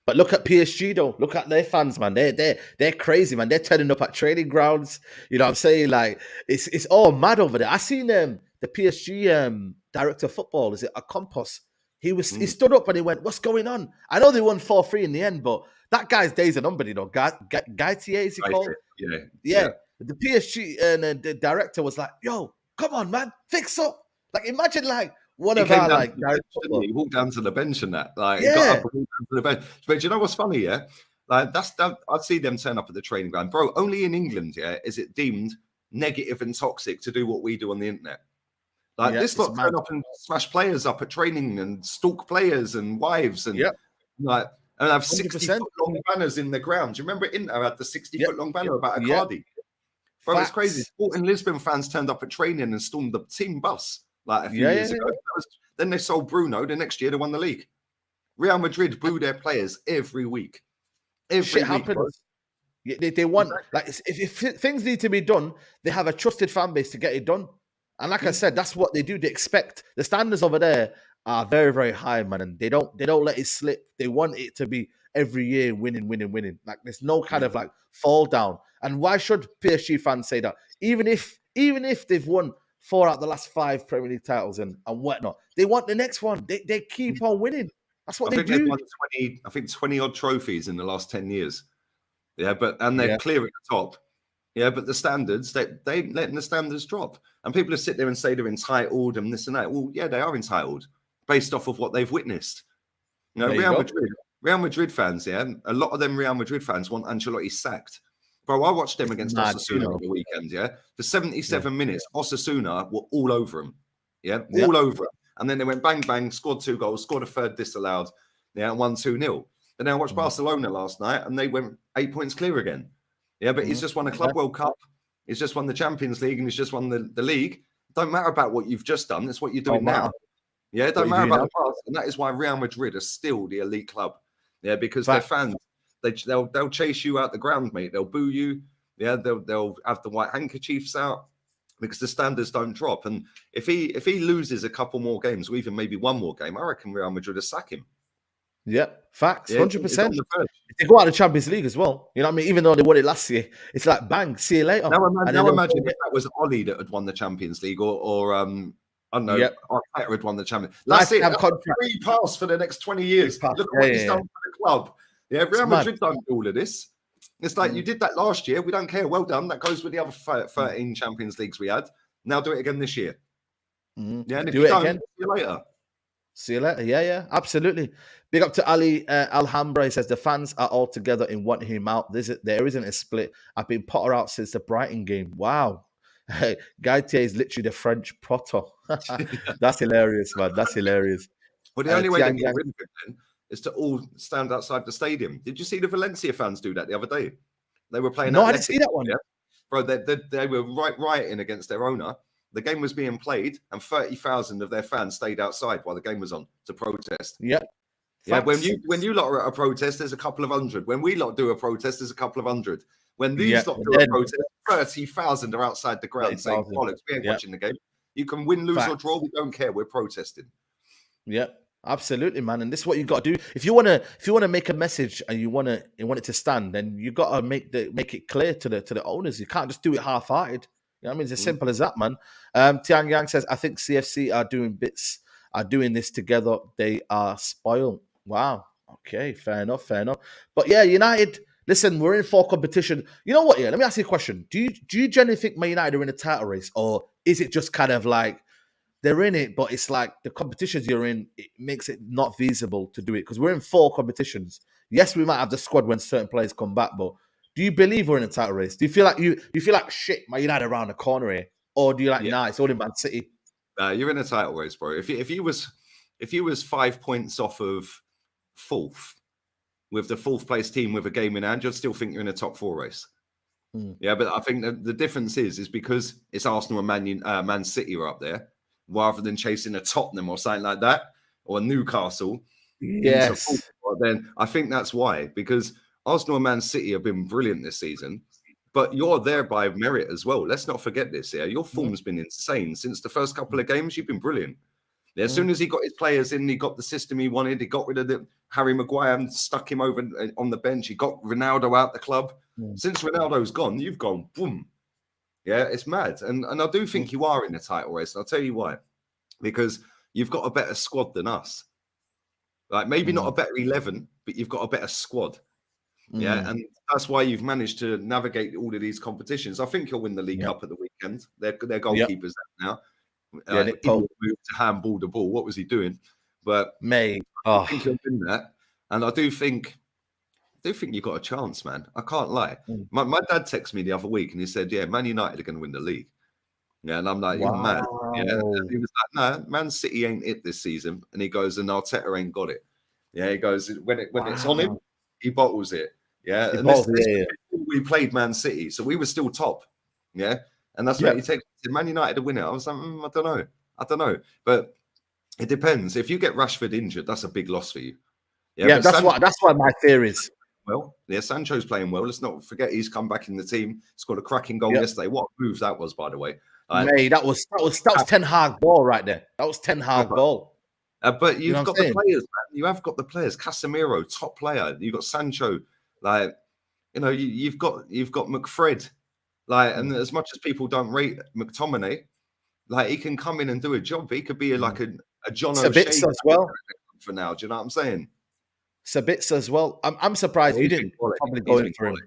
But look at PSG though. Look at their fans, man. They're crazy, man. They're turning up at training grounds. You know what I'm saying? Like, it's all mad over there. I seen the PSG director of football. Is it a Campos? He stood up and he went, "What's going on?" I know they won 4-3 in the end, but that guy's days are numbered. Gaitier, is he called? Yeah. The PSG and the director was like, "Yo, come on, man, fix up." Like, imagine like one of our like he walked down to the bench and that, like, got up and walked down to the bench. But you know what's funny? Yeah, like I'd see them turn up at the training ground, bro. Only in England, yeah, is it deemed negative and toxic to do what we do on the internet. Like, this lot turn up and smash players up at training and stalk players and wives and like, and have 60-foot long banners in the ground. Do you remember Inter had the 60-foot long banner about Icardi? Bro, it's crazy. Sporting Lisbon fans turned up at training and stormed the team bus like a few years ago. Then they sold Bruno. The next year they won the league. Real Madrid boo their players every week. Shit happens. They want, like, if things need to be done, they have a trusted fan base to get it done. And like I said, that's what they do. They expect the standards over there are very, very high, man, and they don't let it slip. They want it to be every year winning. Like, there's no kind of like fall down. And why should PSG fans say that? Even if they've won 4 out of the last 5 Premier League titles and whatnot, they want the next one. They keep on winning. That's what they do. They've won 20 odd trophies in the last 10 years. Yeah, and they're clear at the top. Yeah, but the standards, they letting the standards drop. And people just sit there and say they're entitled and this and that. Well, yeah, they are entitled based off of what they've witnessed. You know, Real Madrid fans, yeah, a lot of them Real Madrid fans want Ancelotti sacked. Bro, I watched them against Osasuna on the weekend, yeah? For 77 minutes, Osasuna were all over him. Yeah, all over him. And then they went bang, bang, scored 2 goals, scored a third disallowed, yeah, and won 2-0. And then I watched Barcelona last night, and they went 8 points clear again. Yeah, but he's just won a Club World Cup. He's just won the Champions League, and he's just won the league. Don't matter about what you've just done. It's what you're doing now. Yeah, it don't matter about the past. And that is why Real Madrid are still the elite club. Yeah, because their fans, they'll chase you out the ground, mate. They'll boo you. Yeah, they'll have the white handkerchiefs out because the standards don't drop. And if he loses a couple more games, or even maybe one more game, I reckon Real Madrid will sack him. Yeah, facts, 100%. If they go out of the Champions League as well, you know what I mean? Even though they won it last year, it's like, bang, see you later. Now imagine if that was Ollie that had won the Champions League, or I don't know, Arteta had won the Champions League. That's it. Free pass for the next 20 years. Look at what he's done for the club. Yeah, Real Madrid don't do all of this. It's like, you did that last year. We don't care. Well done. That goes with the other 13 Champions Leagues we had. Now do it again this year. Yeah, and if you don't, see you later. See you later. Yeah, absolutely. Big up to Ali Alhambra. He says the fans are all together in wanting him out. There isn't a split. I've been Potter out since the Brighton game. Wow. Gaitier is literally the French Potter. That's hilarious, man. That's hilarious. Well, the only way to get rid of him then is to all stand outside the stadium. Did you see the Valencia fans do that the other day? They were playing. No, I didn't see that one. Yeah? Bro, they were rioting against their owner. The game was being played, and 30,000 of their fans stayed outside while the game was on to protest. Yeah. Yeah, when you lot are at a protest, there's a couple of hundred. When we lot do a protest, there's a couple of hundred. When these lot do a protest, 30,000 are outside the ground saying, bollocks, we ain't watching the game. You can win, lose, or draw. We don't care. We're protesting. Yeah, absolutely, man. And this is what you got to do. If you wanna make a message and you want it to stand, then you got to make it clear to the owners. You can't just do it half-hearted. You know what I mean? It's as simple as that, man. Tiang Yang says, I think CFC are doing this together. They are spoiled. Wow. Okay, fair enough. But yeah, United, listen, we're in 4 competition. You know what? Yeah, let me ask you a question. Do you generally think Man United are in a title race, or is it just kind of like they're in it, but it's like the competitions you're in, it makes it not feasible to do it? Because we're in 4 competitions. Yes, we might have the squad when certain players come back, but do you believe we're in a title race? Do you feel like shit, Man United around the corner here, or do you like nah, it's only Man City? You're in a title race, bro. If you was 5 points off of 4th with the 4th place team with a game in hand, you'd still think you're in a top 4 race. Yeah, but I think the difference is because it's Arsenal and Man City are up there, rather than chasing a Tottenham or something like that, or a Newcastle. Yes. Then I think that's why, because Arsenal and Man City have been brilliant this season, but you're there by merit as well. Let's not forget this. Yeah, your form's been insane since the first couple of games. You've been brilliant. As soon as he got his players in, he got the system he wanted. He got rid of Harry Maguire and stuck him over on the bench. He got Ronaldo out the club. Since Ronaldo's gone, you've gone boom. Yeah, it's mad. And I do think you are in the title race. And I'll tell you why. Because you've got a better squad than us. Like, maybe not a better 11, but you've got a better squad. Yeah, and that's why you've managed to navigate all of these competitions. I think you'll win the League Cup at the weekend. Their goalkeeper's now. He moved to handball the ball. What was he doing? But I think he'll win that. And I do think you've got a chance, man. I can't lie. My dad texted me the other week and he said, yeah, Man United are going to win the league. Yeah, and I'm like, you're mad. Yeah, and he was like, no, Man City ain't it this season. And he goes, and Arteta ain't got it. Yeah, he goes, when it's on him, he bottles it. Yeah, and this we played Man City, so we were still top. Yeah, and that's what he texted. Man United to win it. I was like, I don't know, but it depends. If you get Rashford injured, that's a big loss for you. Yeah, that's why my theory is. Well, yeah, Sancho's playing well. Let's not forget he's come back in the team. Scored a cracking goal yesterday. What a move that was, by the way. Mate, that was Ten Hag ball right there. That was Ten Hag ball. But you've got the players, man. You have got the players. Casemiro, top player. You've got Sancho. Like, you've got McFred. Like, and as much as people don't rate McTominay, like, he can come in and do a job. He could be like a John O'Shea as well for now. Do you know what I'm saying? Sabitzer as well. I'm surprised you didn't probably go in for him.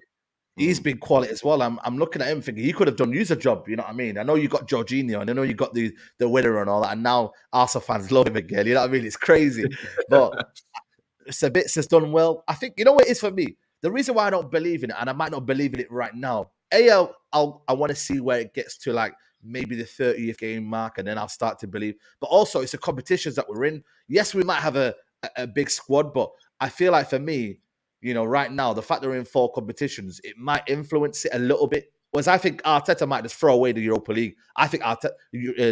He's been quality as well. I'm looking at him thinking he could have done a job. You know what I mean? I know you got Jorginho and I know you got the winner and all that. And now Arsenal fans love him again. You know what I mean? It's crazy. But Sabitzer's done well. I think, you know what it is for me? The reason why I don't believe in it, and I might not believe in it right now, I want to see where it gets to, like maybe the 30th game mark, and then I'll start to believe. But also, it's the competitions that we're in. Yes, we might have a big squad, but I feel like for me, right now, the fact that we're in 4 competitions, it might influence it a little bit. Whereas I think Arteta might just throw away the Europa League. I think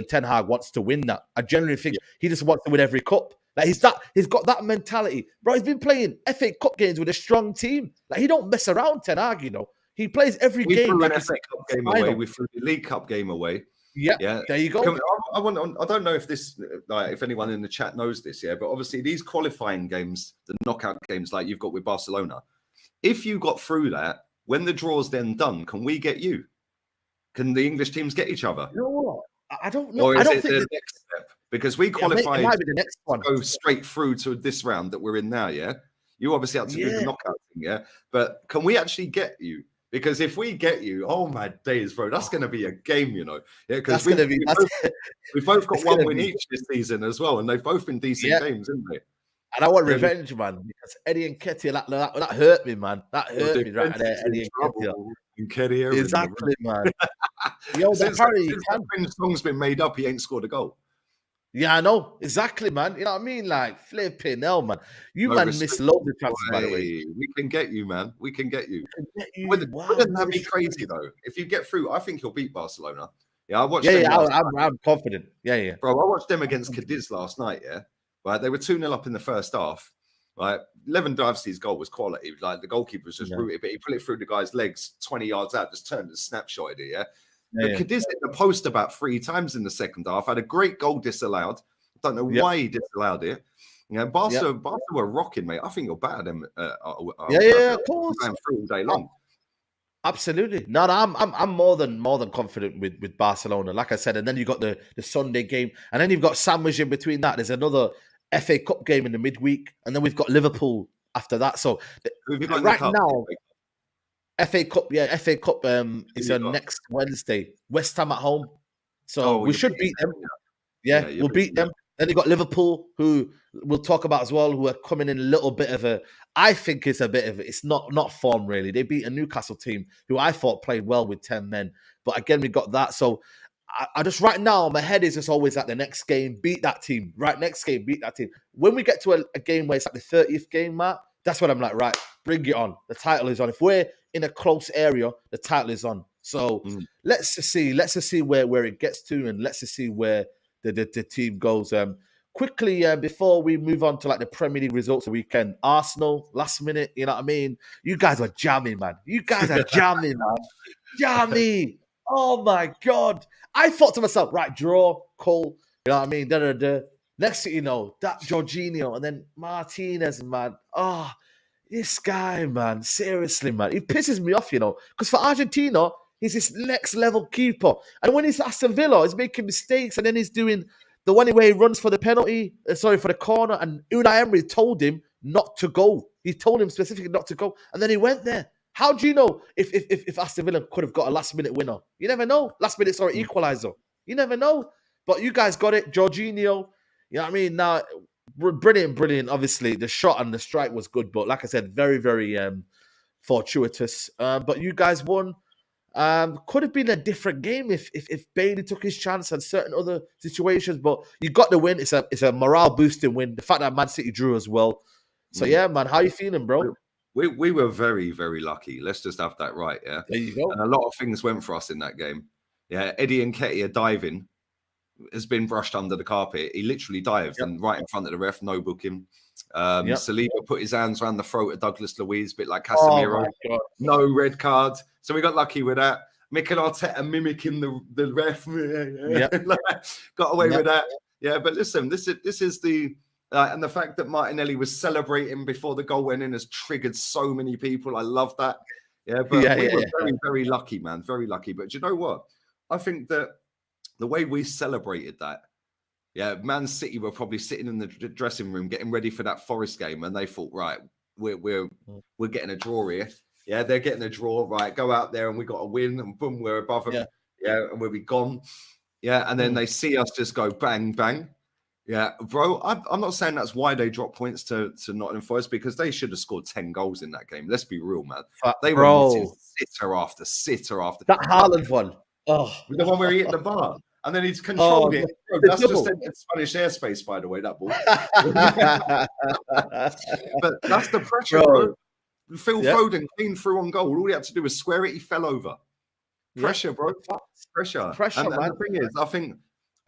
Ten Hag wants to win that. I genuinely think he just wants to win every cup. Like he's got that mentality. Bro, he's been playing FA Cup games with a strong team. Like he don't mess around, Ten Hag, He plays every game. We threw an FA Cup game away. We threw the League Cup game away. Yeah, there you go. I don't know if this, if anyone in the chat knows this, but obviously these qualifying games, the knockout games like you've got with Barcelona, if you got through that, when the draw's then done, can we get you? Can the English teams get each other? You know what? I don't know. Or is it the next step? Because we qualified it might be the next one. To go straight through to this round that we're in now, You obviously had to do the knockout thing, But can we actually get you? Because if we get you, oh my days, bro, that's going to be a game, Yeah, because we've both got one win each this season as well, and they've both been decent games, haven't they? And I want revenge, man, because Eddie and Nketiah, that hurt me, man. That hurt me right there, Eddie and Nketiah. Exactly, man. Yo, since the song's been made up, he ain't scored a goal. Yeah, I know. Exactly, man. You know what I mean? Like, flipping hell, man. You miss loads of chances, by the way. We can get you, man. We can get you. Wouldn't that be crazy, though? If you get through, I think you'll beat Barcelona. Yeah, I watched them. I'm confident. Yeah. Bro, I watched them against Cadiz last night, Right, they were 2-0 up in the first half. right? Lewandowski's goal was quality. Like the goalkeeper was just rooted, but he put it through the guy's legs 20 yards out, just turned and snapshotted it. But Cadiz hit the post about 3 times in the second half. Had a great goal disallowed. Don't know why he disallowed it. Barca were rocking, mate. I think you're better than of course. Going through all day long. Absolutely. No, I'm more than confident with Barcelona. Like I said, and then you got the Sunday game, and then you've got sandwich in between that. There's another FA Cup game in the midweek, and then we've got Liverpool after that. So right now, FA Cup, FA Cup is on next Wednesday. West Ham at home, so we should beat them. Yeah, we'll beat them. Then you got Liverpool, who we'll talk about as well, who are coming in a little bit of a. I think it's a bit of it's not form really. They beat a Newcastle team who I thought played well with 10 men, but again we got that. So I just right now my head is just always at the next game, beat that team. Right, next game, beat that team. When we get to a game where it's like the 30th game, Matt, that's when I'm like, right, bring it on. The title is on. If we're in a close area, the title is on. So let's just see where it gets to, and let's just see where the team goes. Quickly, before we move on to like the Premier League results of the weekend, Arsenal, last minute, you know what I mean? You guys are jamming, man. You guys are jamming, man. Jamming. Oh my God. I thought to myself, right, draw, Cole, you know what I mean? Next thing you know, that Jorginho and then Martinez, man. Oh, this guy, man. Seriously, man. He pisses me off, you know, because for Argentina, he's this next level keeper. And when he's Aston Villa, he's making mistakes, and then he's doing the one where he runs for the penalty, for the corner, and Unai Emery told him not to go. He told him specifically not to go, and then he went there. How do you know if Aston Villa could have got a last-minute winner? You never know. Last-minute, equaliser. You never know. But you guys got it. Jorginho, you know what I mean? Now, brilliant. Obviously, the shot and the strike was good, but like I said, very, very fortuitous. But you guys won. Could have been a different game if Boehly took his chance and certain other situations, but you got the win. It's a morale boosting win. The fact that Man City drew as well. So yeah, man, how you feeling, bro? We were very, very lucky. Let's just have that right. Yeah, there you go. And a lot of things went for us in that game. Yeah, Eddie Nketiah diving has been brushed under the carpet. He literally dived and right in front of the ref, no booking. Saliba put his hands around the throat of Douglas Luiz, a bit like Casemiro. No red card. So we got lucky with that. Mikel Arteta mimicking the ref. Got away with that. Yeah, but listen, this is the and the fact that Martinelli was celebrating before the goal went in has triggered so many people. I love that. Yeah, but we were very, very lucky, man. Very lucky. But do you know what? I think that the way we celebrated that, Man City were probably sitting in the dressing room getting ready for that Forest game, and they thought, right, we're getting a draw here. Yeah, they're getting a draw. Right, go out there and we got a win, and boom, we're above them. Yeah, and we'll be gone. Yeah, and then they see us just go bang, bang. Yeah, bro, I'm not saying that's why they dropped points to Nottingham Forest, because they should have scored 10 goals in that game. Let's be real, man. They were sitter after sitter after. That Haaland one. Oh, the one where he hit the bar. And then he's controlled it. Bro, that's just in Spanish airspace, by the way, that ball. But that's the pressure, bro. Phil Foden clean through on goal. All he had to do was square it. He fell over. Pressure, bro. Pressure. And the thing is,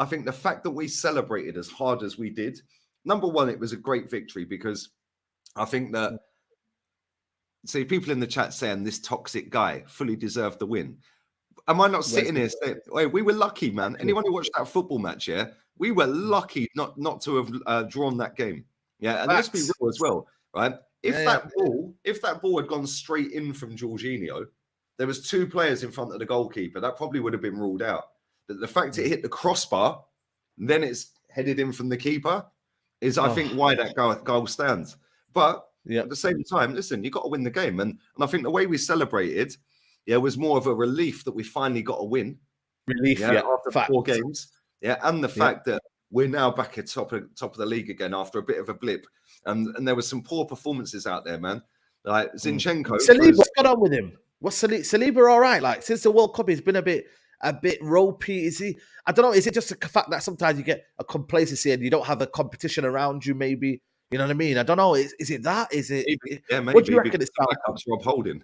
I think the fact that we celebrated as hard as we did, number one, it was a great victory, because I think that, see, people in the chat saying this toxic guy fully deserved the win. Am I not sitting here saying, wait, we were lucky, man. Anyone who watched that football match, we were lucky not to have drawn that game. Yeah, and let's be real as well, right? If that ball had gone straight in from Jorginho, there was 2 players in front of the goalkeeper. That probably would have been ruled out. But the fact it hit the crossbar, then it's headed in from the keeper, is I think why that goal stands. But at the same time, listen, you got to win the game, and I think the way we celebrated. It was more of a relief that we finally got a win. After 4 games. And the fact that we're now back at top of the league again after a bit of a blip. And there were some poor performances out there, man. Like Zinchenko. Saliba, what's going on with him? What's Saliba all right? Like, since the World Cup, he's been a bit ropey. Is he? I don't know. Is it just the fact that sometimes you get a complacency and you don't have a competition around you, maybe? You know what I mean? I don't know. Is it that? Is it? Yeah, maybe. What do you reckon it's like? Rob Holding.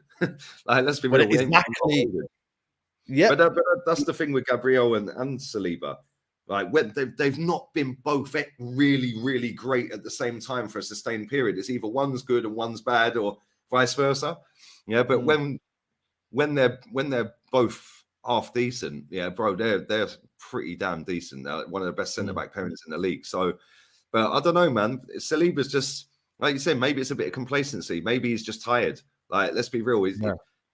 Like, let's be real. Exactly. Yeah. But that's the thing with Gabriel and Saliba. Right, when they've not been both really, really great at the same time for a sustained period. It's either one's good and one's bad, or vice versa. Yeah, but when they're both half decent, yeah, bro, they're pretty damn decent. They're one of the best centre back pairings in the league. So, but I don't know, man. Saliba's just like you said. Maybe it's a bit of complacency. Maybe he's just tired. Like, let's be real.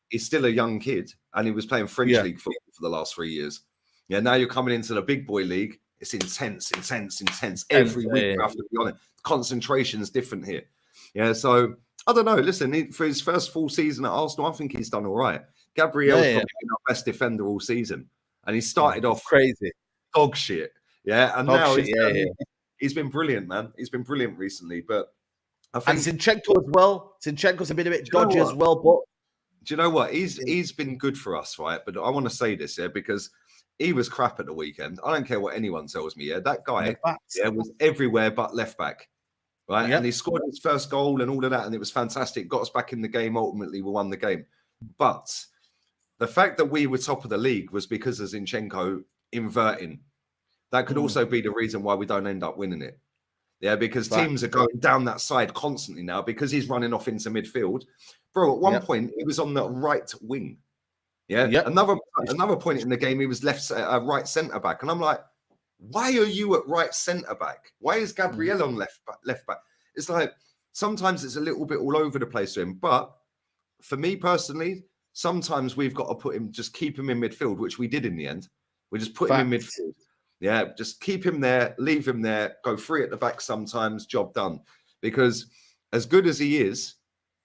He's still a young kid, and he was playing French league football for the last 3 years. Yeah, now you're coming into the big boy league. It's intense. Every week, you have to be on it. Concentration is different here. Yeah, so I don't know. Listen, for his first full season at Arsenal, I think he's done all right. Gabriel's probably been our best defender all season, and he started off crazy dog shit. Yeah, and now he's been brilliant, man. He's been brilliant recently. But I think Zinchenko as well. Zinchenko's a bit dodgy as well, but do you know what? He's been good for us, right? But I want to say this, because he was crap at the weekend. I don't care what anyone tells me. Yeah, that guy, was everywhere but left back, right? Yep. And he scored his first goal and all of that, and it was fantastic. Got us back in the game. Ultimately, we won the game. But the fact that we were top of the league was because of Zinchenko inverting. That could also be the reason why we don't end up winning it. Yeah, because teams are going down that side constantly now because he's running off into midfield. Bro, at one point, he was on the right wing. Yeah. Another point in the game, he was right centre back. And I'm like, why are you at right centre back? Why is Gabriel on left back? It's like, sometimes it's a little bit all over the place to him. But for me personally, sometimes we've got to just keep him in midfield, which we did in the end. We just put him in midfield. Yeah, just keep him there, leave him there, go free at the back sometimes, job done. Because as good as he is,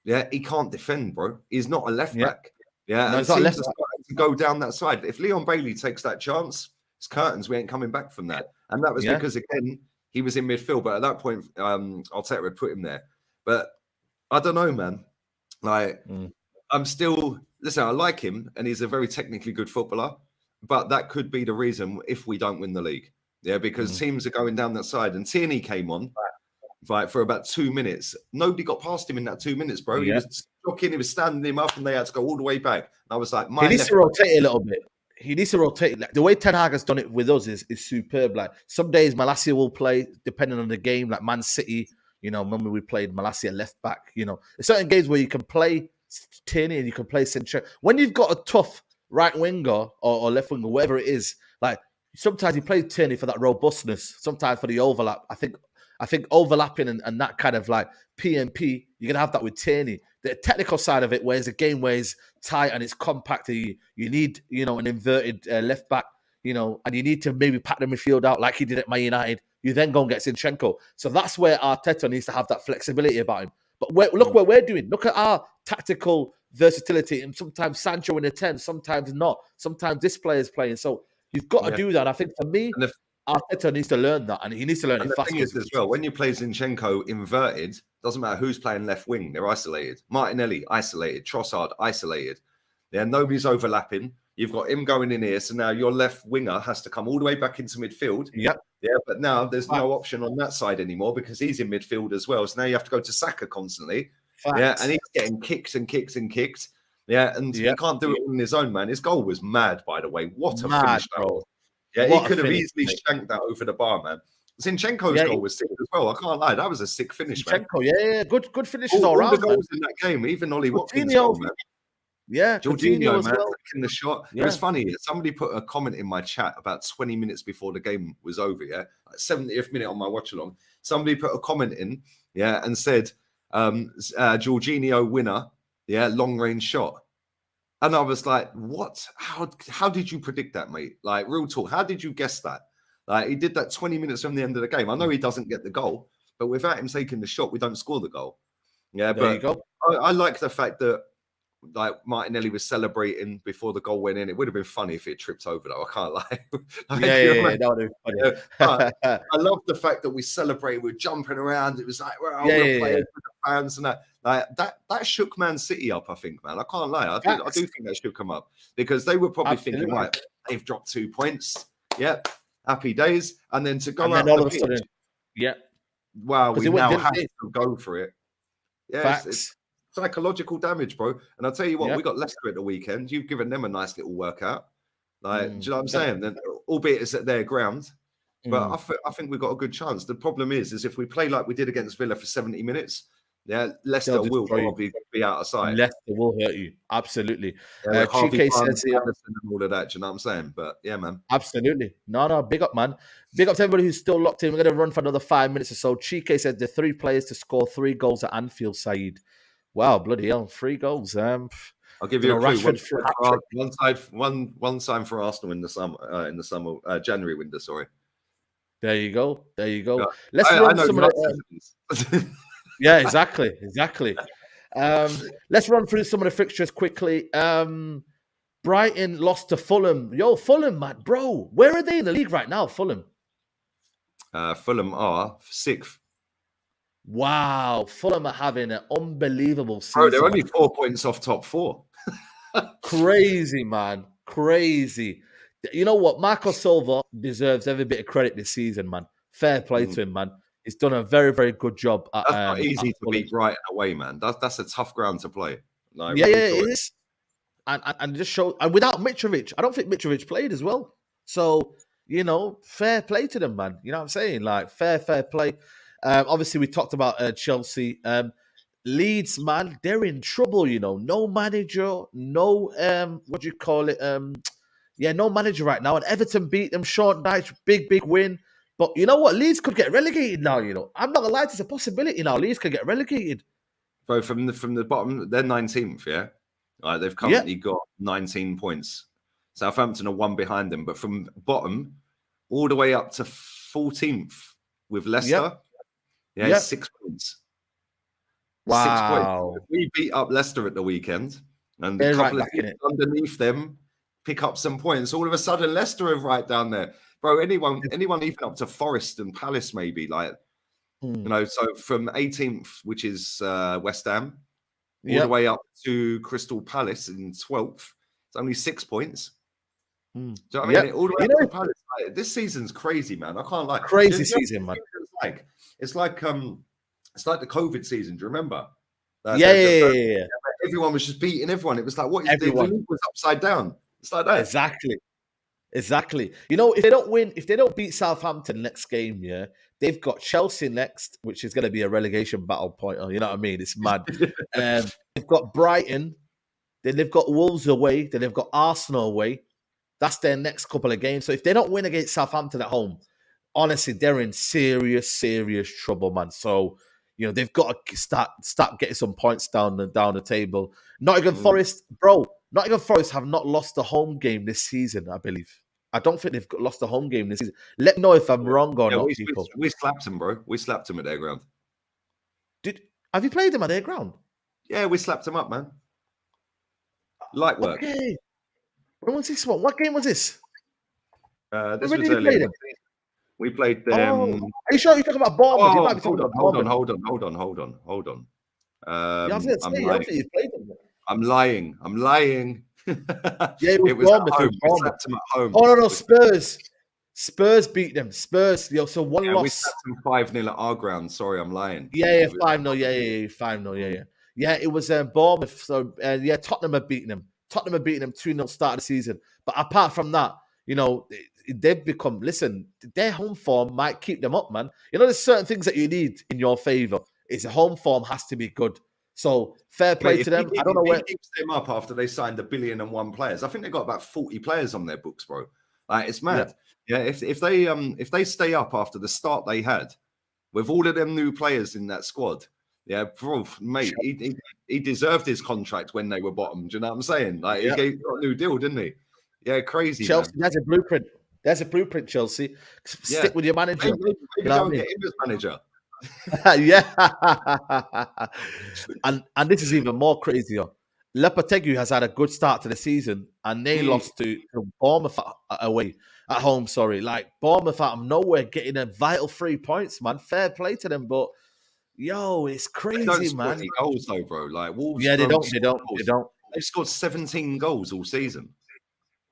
he can't defend, bro. He's not a left back. Yeah, and teams are starting to go down that side. If Leon Bailey takes that chance, it's curtains. We ain't coming back from that. And that was because, again, he was in midfield. But at that point, Arteta would put him there. But I don't know, man. Like, I'm still... Listen, I like him, and he's a very technically good footballer. But that could be the reason if we don't win the league. Yeah, because teams are going down that side. And Tierney came on for about 2 minutes. Nobody got past him in that 2 minutes, bro. He was shocking. He was standing him up, and they had to go all the way back. And I was like, he needs to rotate a little bit. He needs to rotate. Like, the way Ten Hag has done it with us is superb. Like, some days Malacia will play depending on the game. Like Man City, remember we played Malacia left back. There's certain games where you can play Tierney and you can play Sinclair. When you've got a tough right winger or left winger, whatever it is, like sometimes you play Tierney for that robustness, sometimes for the overlap. I think overlapping and that kind of like PMP, you're gonna have that with Tierney. The technical side of it, whereas a game where it's tight and it's compact, you need an inverted left back, and you need to maybe pack the midfield out like he did at Man United. You then go and get Zinchenko. So that's where Arteta needs to have that flexibility about him. But look what we're doing. Look at our tactical versatility. And sometimes Sancho in the 10, sometimes not. Sometimes this player is playing. So you've got to do that. I think for me, Arteta needs to learn that, and he needs to learn it fast. The thing is as well, when you play Zinchenko inverted, doesn't matter who's playing left wing, they're isolated. Martinelli, isolated. Trossard, isolated. Yeah, nobody's overlapping. You've got him going in here, so now your left winger has to come all the way back into midfield. Yep. Yeah, but now there's no option on that side anymore because he's in midfield as well. So now you have to go to Saka constantly. Facts. Yeah, and he's getting kicks and kicks and kicks. Yeah, and he can't do it on his own, man. His goal was mad, by the way. What a finish that was. Yeah, he could have easily shanked that over the bar, man. Zinchenko's goal was sick as well. I can't lie. That was a sick finish, man. Good finishes all around. All the goals in that game, even Ollie Watkins' goal, man. Yeah, Jorginho, man, taking the shot. Yeah. It was funny. Somebody put a comment in my chat about 20 minutes before the game was over, like 70th minute on my watch-along. Somebody put a comment in, and said, Jorginho winner, long-range shot. And I was like, what? How did you predict that, mate? Like, real talk. How did you guess that? Like, he did that 20 minutes from the end of the game. I know he doesn't get the goal, but without him taking the shot, we don't score the goal. Yeah, there you go. I like the fact that like Martinelli was celebrating before the goal went in. It would have been funny if it tripped over, though. I can't lie. That would have been funny. But I love the fact that we celebrated. We were jumping around. It was like, we're playing with the fans and that. Like that shook Man City up, I think, man. I can't lie. I do think that shook them up because they were probably thinking, right, they've dropped 2 points. Yep, happy days. And then to go out on the pitch, wow, we now have to go for it. Yeah, it's psychological damage, bro. And I'll tell you what, we got Leicester at the weekend. You've given them a nice little workout. Like, do you know what I'm saying? Then, albeit it's at their ground. But I think we've got a good chance. The problem is if we play like we did against Villa for 70 minutes, Leicester will probably be out of sight. Leicester will hurt you. Absolutely. Harvey Barnes, Anderson and all of that, you know what I'm saying? But yeah, man. Absolutely. No, big up, man. Big up to everybody who's still locked in. We're going to run for another 5 minutes or so. Chike said the 3 players to score 3 goals at Anfield, Saeed. Wow, bloody hell, 3 goals. I'll give you a clue. One sign for Arsenal in the summer, January window. Sorry. There you go. Yeah. Let's run some of the. Yeah, exactly. Let's run through some of the fixtures quickly. Brighton lost to Fulham. Yo, Fulham, man, bro, where are they in the league right now? Fulham. Fulham are 6th. Wow, Fulham are having an unbelievable season. Bro, they're only 4 points off top 4. Crazy, man. Crazy. You know what? Marco Silva deserves every bit of credit this season, man. Fair play to him, man. He's done a very, very good job. That's not easy to beat Brighton away, man. That's a tough ground to play. Like, yeah, it is. And just show, and without Mitrovic, I don't think Mitrovic played as well. So, you know, fair play to them, man. You know what I'm saying? Like, fair play. Obviously, we talked about Chelsea. Leeds, man, they're in trouble, you know. No manager, no, what do you call it? No manager right now. And Everton beat them, Sean Dyche, big win. But you know what? Leeds could get relegated now, you know. I'm not going to lie, it's a possibility now. Leeds could get relegated. Bro, from the bottom, they're 19th, yeah? They've currently got 19 points. Southampton are 1 behind them. But from bottom all the way up to 14th with Leicester, it's 6 points. Wow. 6 points. We beat up Leicester at the weekend, and a couple of teams underneath them pick up some points. All of a sudden, Leicester are right down there. Bro, anyone even up to Forest and Palace, maybe, like, you know, so from 18th, which is West Ham, all the way up to Crystal Palace in 12th, it's only 6 points. Do you know what I mean? All the way up to Palace. Like, this season's crazy, man. I can't like crazy season, man. It's like the COVID season. Do you remember? Yeah. Everyone was just beating everyone. It was like, what is the league was upside down? It's like that. Exactly. You know, if they don't win, if they don't beat Southampton next game, they've got Chelsea next, which is going to be a relegation battle point. You know what I mean? It's mad. They've got Brighton, then they've got Wolves away, then they've got Arsenal away. That's their next couple of games. So if they don't win against Southampton at home, honestly, they're in serious trouble, man. So, you know, they've got to start getting some points down the table. Nottingham Forest, bro. Nottingham Forest have not lost a home game this season, I believe. I don't think they've lost a home game this season. Let me know if I'm wrong or not, people. We slapped them, bro. We slapped them at their ground. Have you played them at their ground? Yeah, we slapped them up, man. Light work. Okay. When was this one? What game was this? This was early. We played them. Are you sure you're talking about Bournemouth? Hold on. I'm lying. Yeah, it was at home. We slapped them at home. Oh, no, Spurs. Spurs beat them. Spurs, so one loss. We slapped them 5-0 at our ground. Sorry, I'm lying. Yeah, 5-0. Yeah, 5-0. Yeah, it was Bournemouth. So, Tottenham have beaten them. 2-0 start of the season. But apart from that, you know, they've become, listen, their home form might keep them up, man. You know, there's certain things that you need in your favour. It's a home form has to be good. So fair play to them. I don't know where it keeps them up after they signed 1 billion and 1 players. I think they got about 40 players on their books, bro. Like, it's mad. Yeah, if they stay up after the start they had with all of them new players in that squad, yeah, bro, mate, he deserved his contract when they were bottom. Do you know what I'm saying? Like, he got a new deal, didn't he? Yeah, crazy. Chelsea, man. That's a blueprint. There's a blueprint, Chelsea. Stick with your manager. Maybe don't get him as manager. and this is even more crazier. Lopetegui has had a good start to the season, and they lost to Bournemouth away at home. Sorry, like Bournemouth out of nowhere getting a vital 3 points, man. Fair play to them, but it's crazy, they don't man. Score goals though, bro. Like Wolves, they don't. They've scored 17 goals all season.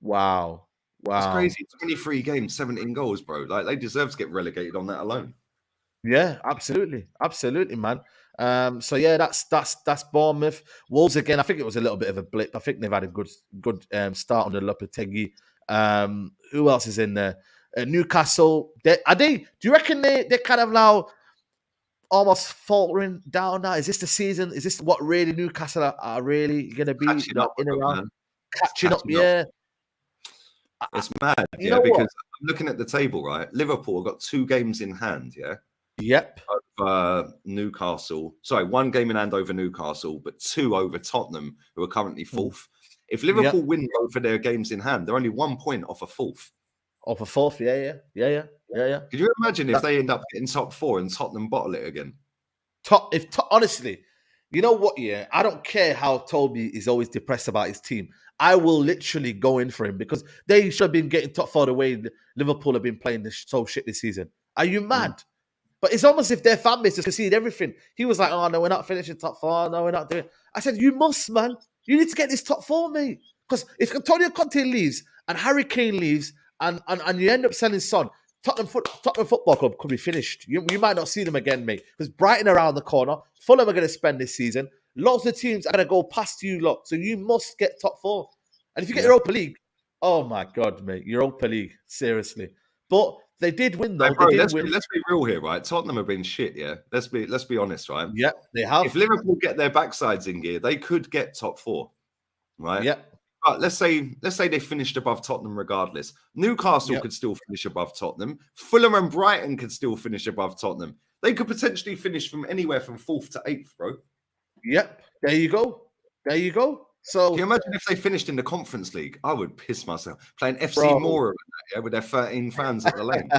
Wow. It's crazy. 23 games, 17 goals, bro. Like, they deserve to get relegated on that alone. Yeah, absolutely, man. That's Bournemouth. Wolves again. I think it was a little bit of a blip. I think they've had a good start under Lopetegui. Who else is in there? Newcastle, do you reckon they're kind of now almost faltering down now? Is this the season? Is this what really Newcastle are really going to be Catching up in with around? them, Catching up, yeah. It's mad, You know because what? I'm looking at the table, right? Liverpool have got 2 games in hand, yeah? Yep. Over Newcastle. Sorry, 1 game in hand over Newcastle, but 2 over Tottenham, who are currently 4th. If Liverpool win both of their games in hand, they're only 1 point off a 4th. Off a 4th, yeah. Could you imagine if they end up getting top 4 and Tottenham bottle it again? Honestly, you know what? Yeah, I don't care how Toby is always depressed about his team. I will literally go in for him because they should have been getting top 4 the way Liverpool have been playing so shit this season. Are you mad? But it's almost as if their fan base has conceded everything. He was like, "Oh no, we're not finishing top 4. No, we're not doing." I said, "You must, man. You need to get this top 4, mate. Because if Antonio Conte leaves and Harry Kane leaves and you end up selling Son, Tottenham Football Club could be finished. You might not see them again, mate. Because Brighton are around the corner. Fulham are going to spend this season. Lots of teams are going to go past you lot. So you must get top 4. And if you get Europa League, oh my God, mate, Europa League, seriously. But they did win, though. Hey, bro, let's be real here, right? Tottenham have been shit, yeah? Let's be honest, right? Yeah, they have. If Liverpool get their backsides in gear, they could get top 4, right? Yeah. But let's say they finished above Tottenham regardless. Newcastle could still finish above Tottenham. Fulham and Brighton could still finish above Tottenham. They could potentially finish from anywhere from 4th to 8th, bro. Yep. There you go. So can you imagine if they finished in the Conference League? I would piss myself. Playing FC Mora with their 13 fans at the lane.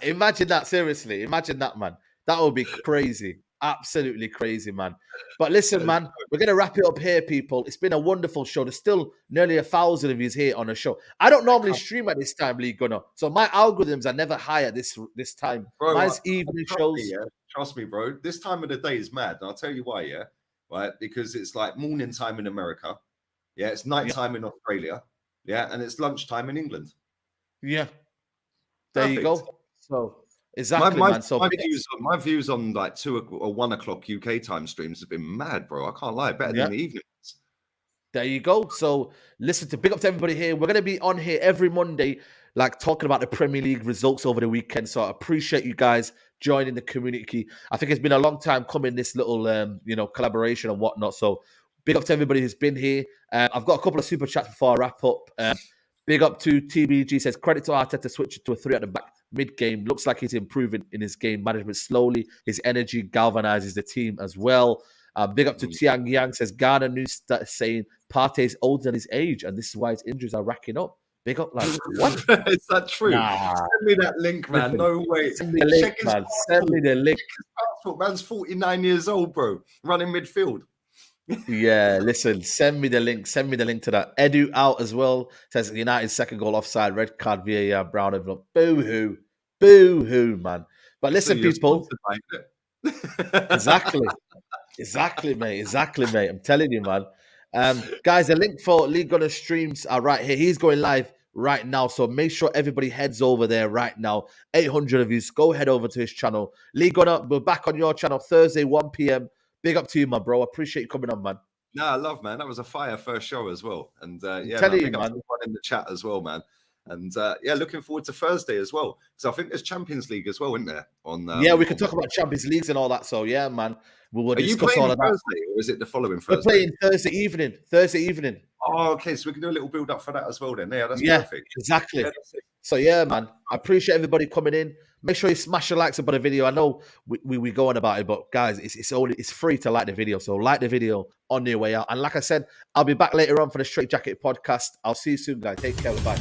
Imagine that. Seriously. Imagine that, man. That would be crazy. Absolutely crazy, man. But listen, man, we're going to wrap it up here, people. It's been a wonderful show. There's still nearly 1,000 of you here on the show. I don't normally stream at this time, Lee Gunner. So my algorithms are never high at this time. Bro, mine's evening shows. Trust me, bro. This time of the day is mad. And I'll tell you why, yeah? Right? Because it's like morning time in America. Yeah, it's night time in Australia. Yeah, and it's lunchtime in England. Yeah. There you go. So exactly, man. So my views on like 2 or 1 o'clock UK time streams have been mad, bro. I can't lie. Better than the evenings. There you go. So listen, big up to everybody here. We're going to be on here every Monday, like talking about the Premier League results over the weekend. So I appreciate you guys joining the community. I think it's been a long time coming, this little, collaboration and whatnot. So big up to everybody who's been here. I've got a couple of super chats before I wrap up. Big up to TBG, says, credit to Arteta switching to a 3 at the back mid-game. Looks like he's improving in his game management slowly. His energy galvanizes the team as well. Big up to Tiang Yang, says, Ghana news saying Partey's older than his age, and this is why his injuries are racking up. Big up, like, what? Is that true? Nah. Send me that link, man. No way. Send me the link, man. Send me the link. Man's 49 years old, bro. Running midfield. Yeah, listen, send me the link. Send me the link to that. Edu out as well. Says United's second goal offside, red card, VAR, Brown envelope. Boo-hoo. Boo-hoo, man. But listen, so people. Exactly, mate. I'm telling you, man. Guys, the link for Lee Gunner streams are right here. He's going live right now. So make sure everybody heads over there right now. 800 of you. Go head over to his channel. Lee Gunner, we're back on your channel Thursday, 1 p.m. Big up to you, my bro. I appreciate you coming on, man. No, I love, man. That was a fire first show as well. And yeah, man, big up to everyone in the chat as well, man. And yeah, looking forward to Thursday as well. Because I think there's Champions League as well, isn't there? Yeah, we can talk about Champions Leagues and all that. So yeah, man. We'll discuss all of that. Thursday, or is it the following Thursday? We're playing Thursday evening. Oh, okay. So we can do a little build up for that as well then. Yeah, that's perfect. Exactly. Yeah, so yeah, man. I appreciate everybody coming in. Make sure you smash the likes about the video. I know we go on about it, but guys, it's free to like the video. So like the video on your way out. And like I said, I'll be back later on for the Straight Jacket podcast. I'll see you soon, guys. Take care. Bye.